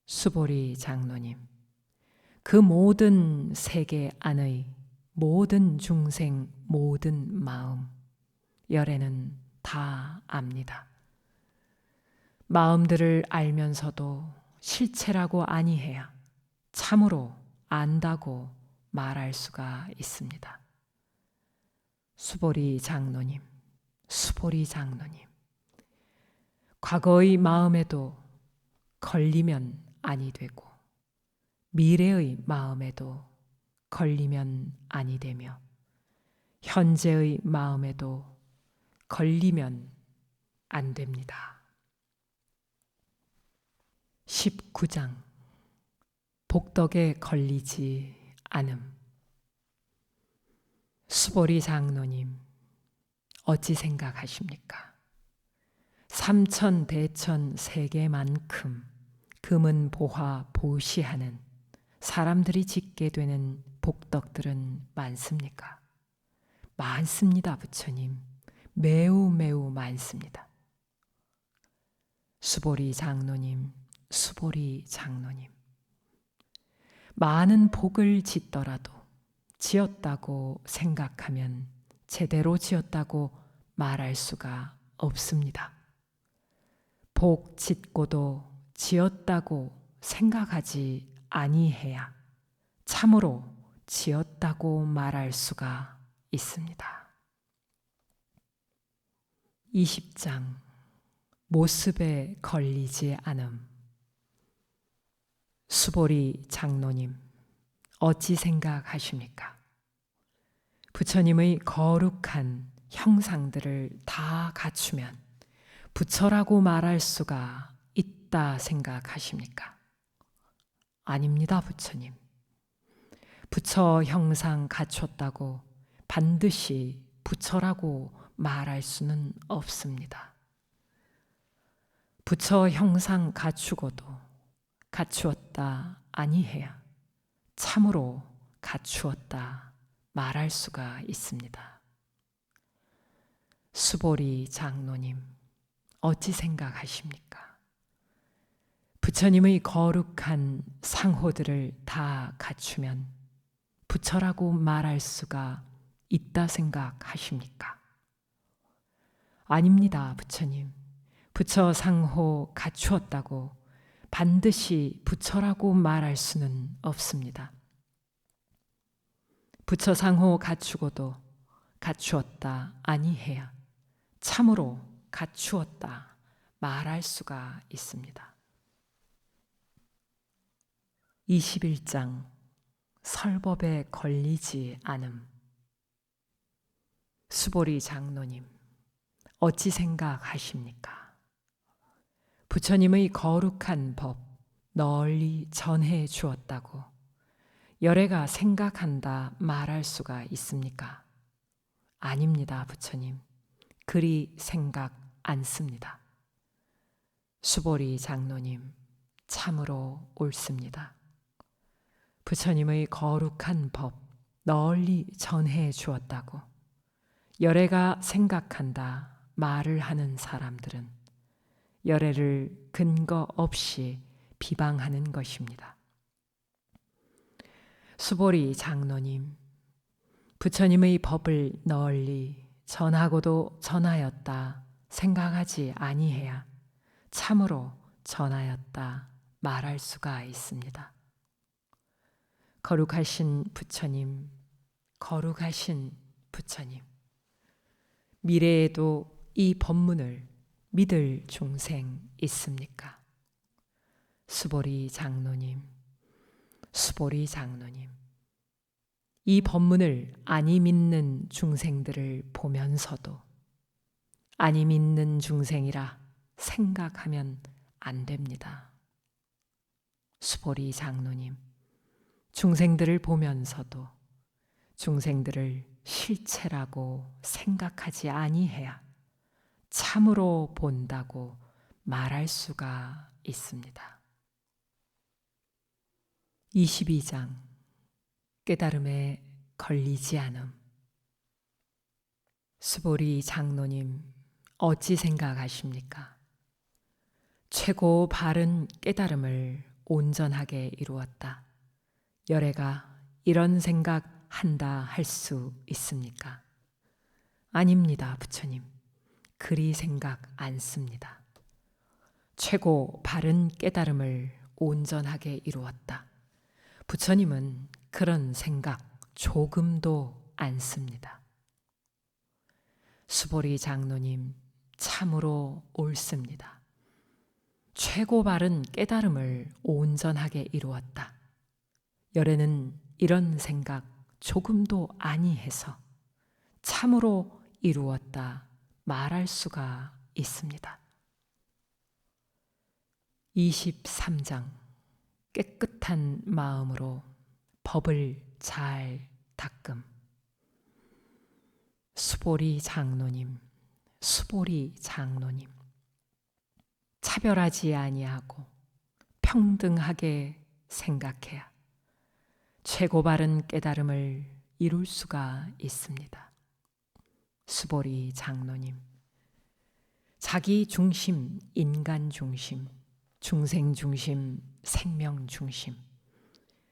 수보리 장로님 그 모든 세계 안의 모든 중생 모든 마음 열애는 다 압니다. 마음들을 알면서도 실체라고 아니해야 참으로 안다고 말할 수가 있습니다. 수보리 장로님, 수보리 장로님, 과거의 마음에도 걸리면 아니 되고 미래의 마음에도 걸리면 아니 되며 현재의 마음에도 걸리면 안 됩니다. 19장 복덕에 걸리지 않음. 수보리 장로님 어찌 생각하십니까? 삼천 대천 세계만큼 금은 보화 보시하는 사람들이 짓게 되는 복덕들은 많습니까? 많습니다. 부처님 매우 매우 많습니다. 수보리 장로님, 수보리 장로님 많은 복을 짓더라도 지었다고 생각하면 제대로 지었다고 말할 수가 없습니다. 복 짓고도 지었다고 생각하지 아니해야 참으로 지었다고 말할 수가 있습니다. 20장 모습에 걸리지 않음. 수보리 장로님, 어찌 생각하십니까? 부처님의 거룩한 형상들을 다 갖추면 부처라고 말할 수가 있다 생각하십니까? 아닙니다, 부처님. 부처 형상 갖췄다고 반드시 부처라고 말할 수는 없습니다. 부처 형상 갖추고도 갖추었다 아니해야 참으로 갖추었다 말할 수가 있습니다. 수보리 장로님, 어찌 생각하십니까? 부처님의 거룩한 상호들을 다 갖추면 부처라고 말할 수가 있다 생각하십니까? 아닙니다, 부처님. 부처 상호 갖추었다고 반드시 부처라고 말할 수는 없습니다. 부처 상호 갖추고도 갖추었다 아니해야 참으로 갖추었다 말할 수가 있습니다. 21장 설법에 걸리지 않음. 수보리 장로님, 어찌 생각하십니까? 부처님의 거룩한 법 널리 전해 주었다고 열애가 생각한다 말할 수가 있습니까? 아닙니다, 부처님. 그리 생각 않습니다. 수보리 장로님, 참으로 옳습니다. 부처님의 거룩한 법 널리 전해 주었다고 열애가 생각한다 말을 하는 사람들은 열애를 근거 없이 비방하는 것입니다. 수보리 장로님, 부처님의 법을 널리 전하고도 전하였다 생각하지 아니해야 참으로 전하였다 말할 수가 있습니다. 거룩하신 부처님, 거룩하신 부처님, 미래에도 이 법문을 믿을 중생 있습니까? 수보리 장로님, 수보리 장로님, 이 법문을 아니 믿는 중생들을 보면서도 아니 믿는 중생이라 생각하면 안 됩니다. 수보리 장로님, 중생들을 보면서도 중생들을 실체라고 생각하지 아니해야 참으로 본다고 말할 수가 있습니다. 22장 깨달음에 걸리지 않음. 수보리 장로님, 어찌 생각하십니까? 최고 바른 깨달음을 온전하게 이루었다. 열애가 이런 생각한다 할 수 있습니까? 아닙니다, 부처님. 그리 생각 않습니다. 최고 바른 깨달음을 온전하게 이루었다. 부처님은 그런 생각 조금도 않습니다. 수보리 장로님, 참으로 옳습니다. 최고 바른 깨달음을 온전하게 이루었다. 열애는 이런 생각 조금도 아니해서 참으로 이루었다 말할 수가 있습니다. 23장 깨끗한 마음으로 법을 잘 닦음. 수보리 장로님, 수보리 장로님, 차별하지 아니하고 평등하게 생각해야 최고 바른 깨달음을 이룰 수가 있습니다. 수보리 장로님, 자기 중심, 인간 중심, 중생 중심, 생명 중심,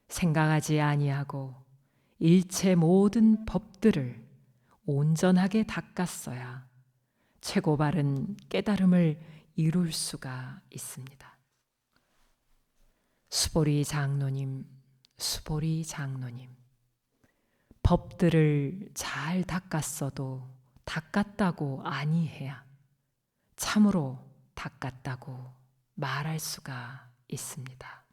생각하지 아니하고 일체 모든 법들을 온전하게 닦았어야 최고 바른 깨달음을 이룰 수가 있습니다. 수보리 장로님, 수보리 장로님, 법들을 잘 닦았어도 닦았다고 아니해야 참으로 닦았다고 말할 수가 있습니다.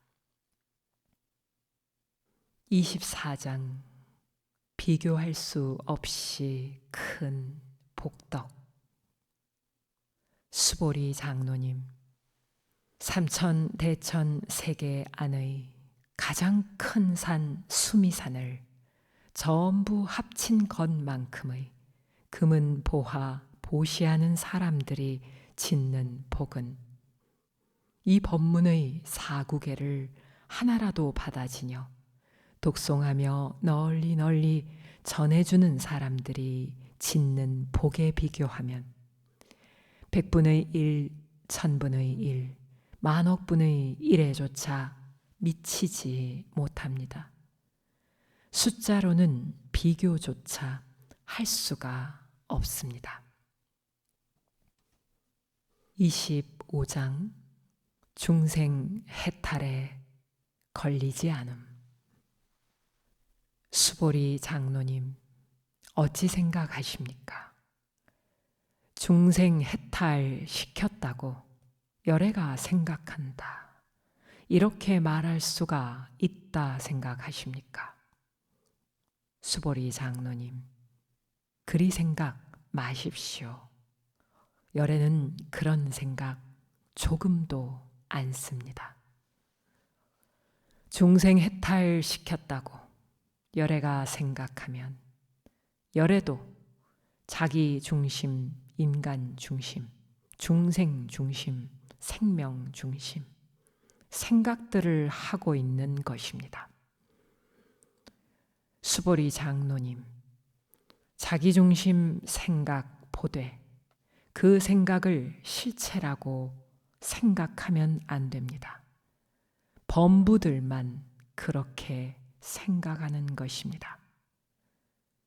24장 비교할 수 없이 큰 복덕. 수보리 장로님, 삼천 대천 세계 안의 가장 큰 산 수미산을 전부 합친 것만큼의 금은 보화 보시하는 사람들이 짓는 복은 이 법문의 사구계를 하나라도 받아지녀 독송하며 널리 널리 전해주는 사람들이 짓는 복에 비교하면 백분의 일, 천분의 일, 만억분의 일에조차 미치지 못합니다. 숫자로는 비교조차 할 수가 없습니다. 25장 중생 해탈에 걸리지 않음. 수보리 장로님, 어찌 생각하십니까? 중생 해탈 시켰다고 열애가 생각한다, 이렇게 말할 수가 있다 생각하십니까? 수보리 장로님, 그리 생각 마십시오. 열애는 그런 생각 조금도 안 씁니다. 중생 해탈 시켰다고 열애가 생각하면 열애도 자기 중심, 인간 중심, 중생 중심, 생명 중심 생각들을 하고 있는 것입니다. 수보리 장로님, 자기 중심 생각 보되 그 생각을 실체라고 생각하면 안 됩니다. 범부들만 그렇게 생각하는 것입니다.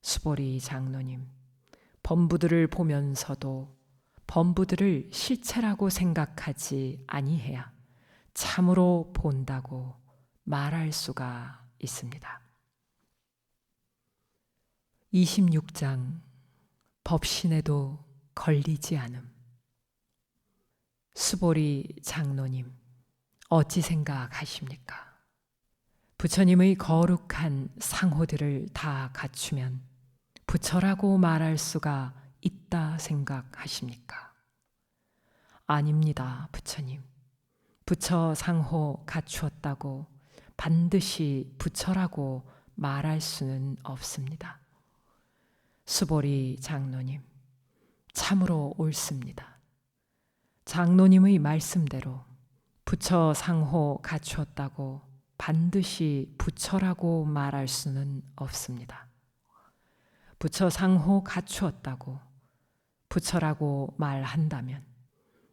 수보리 장로님, 범부들을 보면서도 범부들을 실체라고 생각하지 아니해야 참으로 본다고 말할 수가 있습니다. 26장 법신에도 걸리지 않음. 수보리 장로님, 어찌 생각하십니까? 부처님의 거룩한 상호들을 다 갖추면 부처라고 말할 수가 있다 생각하십니까? 아닙니다, 부처님. 부처 상호 갖추었다고 반드시 부처라고 말할 수는 없습니다. 수보리 장로님, 참으로 옳습니다. 장로님의 말씀대로 부처 상호 갖추었다고 반드시 부처라고 말할 수는 없습니다. 부처 상호 갖추었다고 부처라고 말한다면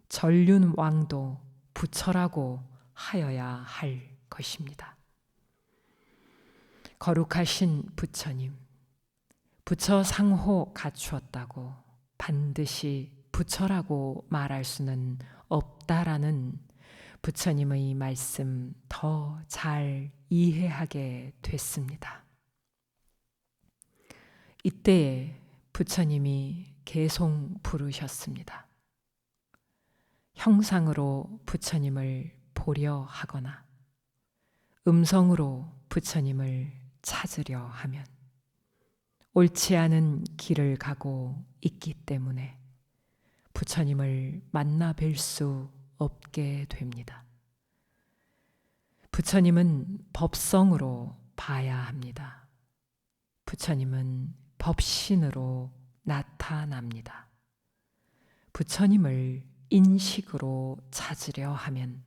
전륜 왕도 부처라고 하여야 할 것입니다. 거룩하신 부처님, 부처 상호 갖추었다고 반드시 부처라고 말할 수는 없다라는 부처님의 말씀 더 잘 이해하게 됐습니다. 이때에 부처님이 개송 부르셨습니다. 형상으로 부처님을 보려 하거나 음성으로 부처님을 찾으려 하면 옳지 않은 길을 가고 있기 때문에 부처님을 만나 뵐 수 없게 됩니다. 부처님은 법성으로 봐야 합니다. 부처님은 법신으로 나타납니다. 부처님을 인식으로 찾으려 하면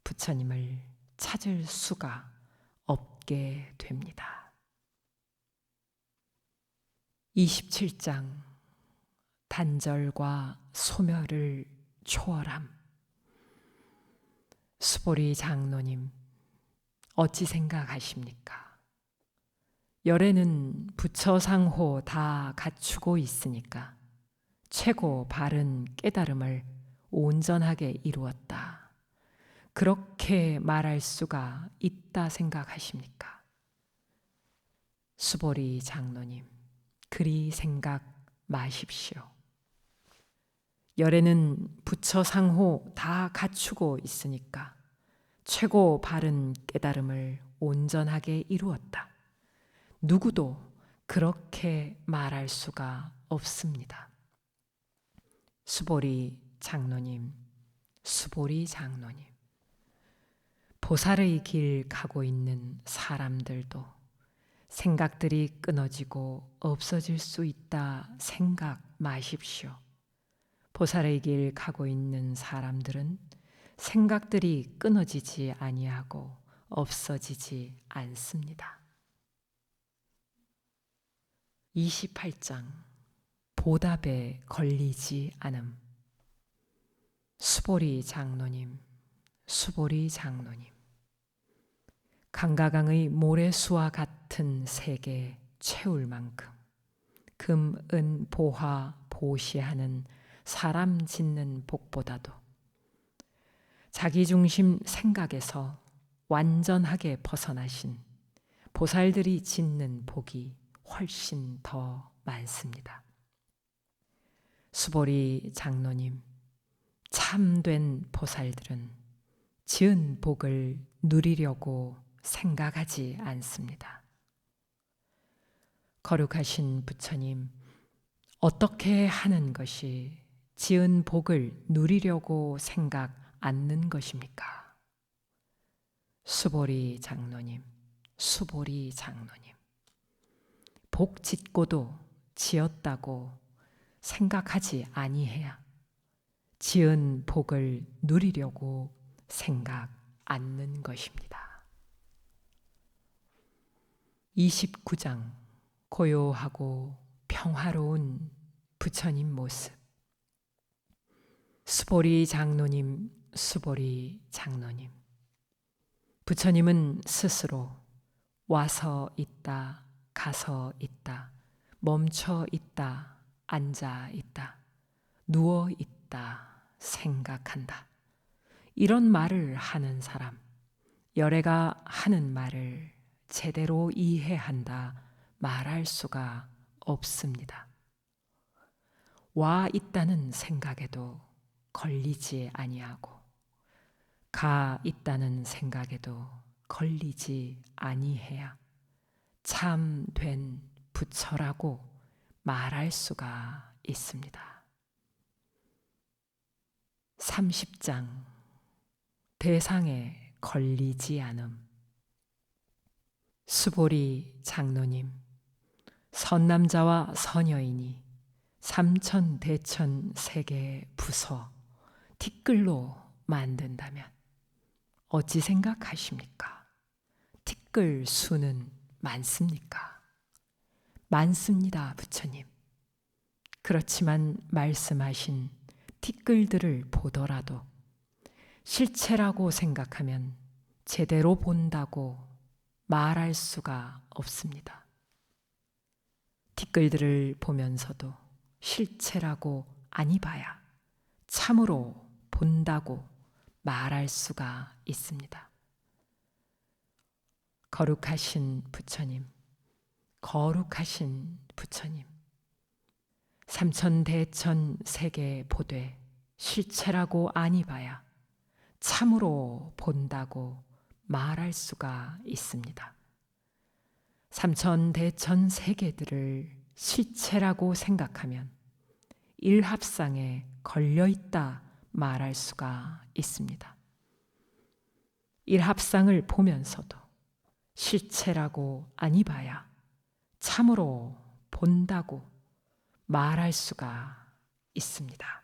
부처님을 찾을 수가 없게 됩니다. 27장 단절과 소멸을 초월함. 수보리 장로님, 어찌 생각하십니까? 열애는 부처 상호 다 갖추고 있으니까 최고 바른 깨달음을 온전하게 이루었다. 그렇게 말할 수가 있다 생각하십니까? 수보리 장로님, 그리 생각 마십시오. 열애는 부처 상호 다 갖추고 있으니까 최고 바른 깨달음을 온전하게 이루었다. 누구도 그렇게 말할 수가 없습니다. 수보리 장로님, 수보리 장로님. 보살의 길 가고 있는 사람들도 생각들이 끊어지고 없어질 수 있다 생각 마십시오. 보살의 길 가고 있는 사람들은 생각들이 끊어지지 아니하고 없어지지 않습니다. 28장 보답에 걸리지 않음. 수보리 장로님, 수보리 장로님. 강가강의 모래수와 같은 세계 채울 만큼 금, 은, 보화, 보시하는 사람 짓는 복보다도 자기중심 생각에서 완전하게 벗어나신 보살들이 짓는 복이 훨씬 더 많습니다. 수보리 장로님, 참된 보살들은 지은 복을 누리려고 생각하지 않습니다. 거룩하신 부처님, 어떻게 하는 것이 지은 복을 누리려고 생각 않는 것입니까? 수보리 장로님, 수보리 장로님. 복 짓고도 지었다고 생각하지 아니해야 지은 복을 누리려고 생각 않는 것입니다. 29장 고요하고 평화로운 부처님 모습. 수보리 장로님, 수보리 장로님. 부처님은 스스로 와서 있다, 가서 있다, 멈춰 있다, 앉아 있다, 누워 있다, 생각한다. 이런 말을 하는 사람, 열애가 하는 말을 제대로 이해한다 말할 수가 없습니다. 와 있다는 생각에도 걸리지 아니하고 가 있다는 생각에도 걸리지 아니해야 참된 부처라고 말할 수가 있습니다. 30장 대상에 걸리지 않음. 수보리 장로님, 선남자와 선여인이 삼천대천 세계 부서 티끌로 만든다면 어찌 생각하십니까? 티끌 수는 많습니까? 많습니다, 부처님. 그렇지만 말씀하신 티끌들을 보더라도 실체라고 생각하면 제대로 본다고 말할 수가 없습니다. 티끌들을 보면서도 실체라고 아니 봐야 참으로 본다고 말할 수가 있습니다. 거룩하신 부처님, 거룩하신 부처님. 삼천대천 세계 보되 실체라고 아니 봐야 참으로 본다고 말할 수가 있습니다. 삼천대천 세계들을 실체라고 생각하면 일합상에 걸려있다 말할 수가 있습니다. 일합상을 보면서도 실체라고 아니 봐야 참으로 본다고 말할 수가 있습니다.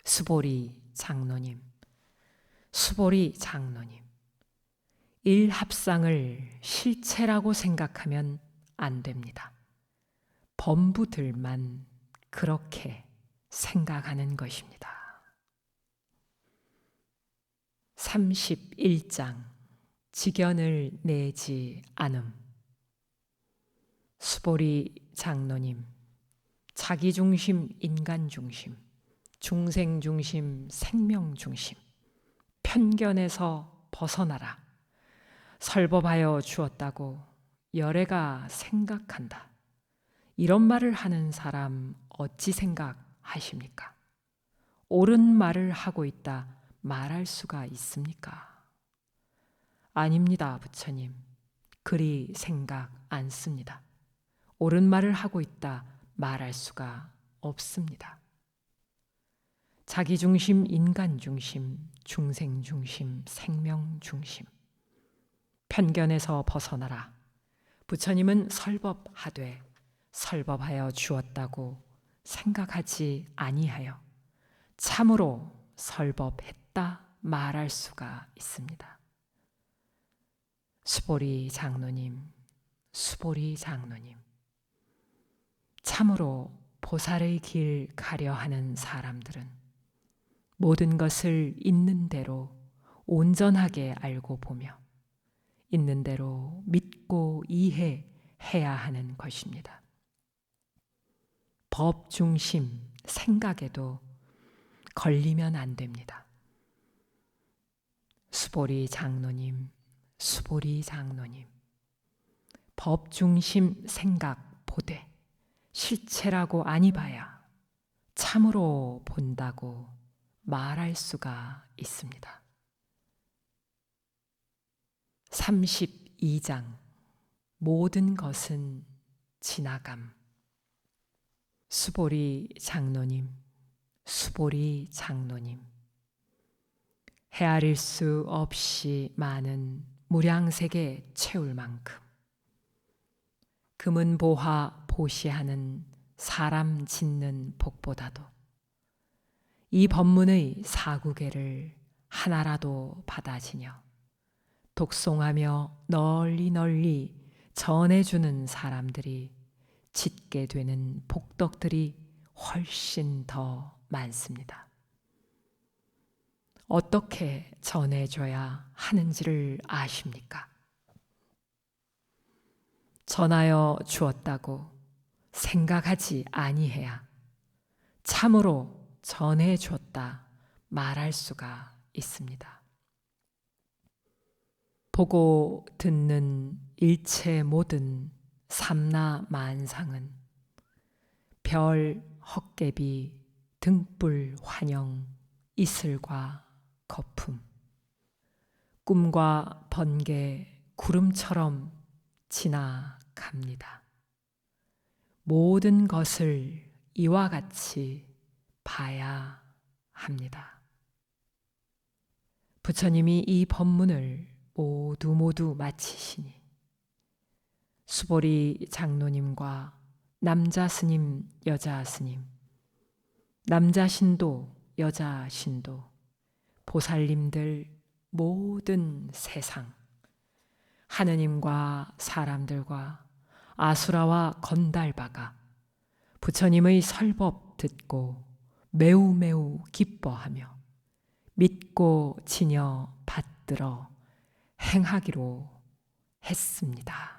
수보리 장로님, 수보리 장로님. 일합상을 실체라고 생각하면 안 됩니다. 범부들만 그렇게 생각하는 것입니다. 31장 직연을 내지 않음. 수보리 장로님, 자기중심, 인간중심, 중생 중심, 생명 중심, 편견에서 벗어나라. 설법하여 주었다고 열애가 생각한다. 이런 말을 하는 사람 어찌 생각하십니까? 옳은 말을 하고 있다 말할 수가 있습니까? 아닙니다, 부처님. 그리 생각 않습니다. 옳은 말을 하고 있다 말할 수가 없습니다. 자기 중심, 인간 중심, 중생 중심, 생명 중심. 편견에서 벗어나라. 부처님은 설법하되 설법하여 주었다고 생각하지 아니하여 참으로 설법했다 말할 수가 있습니다. 수보리 장로님, 수보리 장로님. 참으로 보살의 길 가려 하는 사람들은 모든 것을 있는 대로 온전하게 알고 보며 있는 대로 믿고 이해해야 하는 것입니다. 법 중심 생각에도 걸리면 안 됩니다. 수보리 장로님, 수보리 장로님. 법 중심 생각 보되 실체라고 아니 봐야 참으로 본다고 말할 수가 있습니다. 32장 모든 것은 지나감. 수보리 장로님, 수보리 장로님. 헤아릴 수 없이 많은 무량세계 채울 만큼 금은 보화 보시하는 사람 짓는 복보다도 이 법문의 사구계를 하나라도 받아지녀 독송하며 널리 널리 전해주는 사람들이 짓게 되는 복덕들이 훨씬 더 많습니다. 어떻게 전해줘야 하는지를 아십니까? 전하여 주었다고 생각하지 아니해야 참으로 전해줬다 말할 수가 있습니다. 보고 듣는 일체 모든 삼나 만상은 별, 헛개비, 등불, 환영, 이슬과 거품, 꿈과 번개, 구름처럼 지나갑니다. 모든 것을 이와 같이 봐야 합니다. 부처님이 이 법문을 모두 마치시니 수보리 장로님과 남자 스님, 여자 스님, 남자 신도, 여자 신도, 보살님들 모든 세상, 하느님과 사람들과 아수라와 건달바가 부처님의 설법 듣고 매우 기뻐하며 믿고 지녀 받들어 행하기로 했습니다.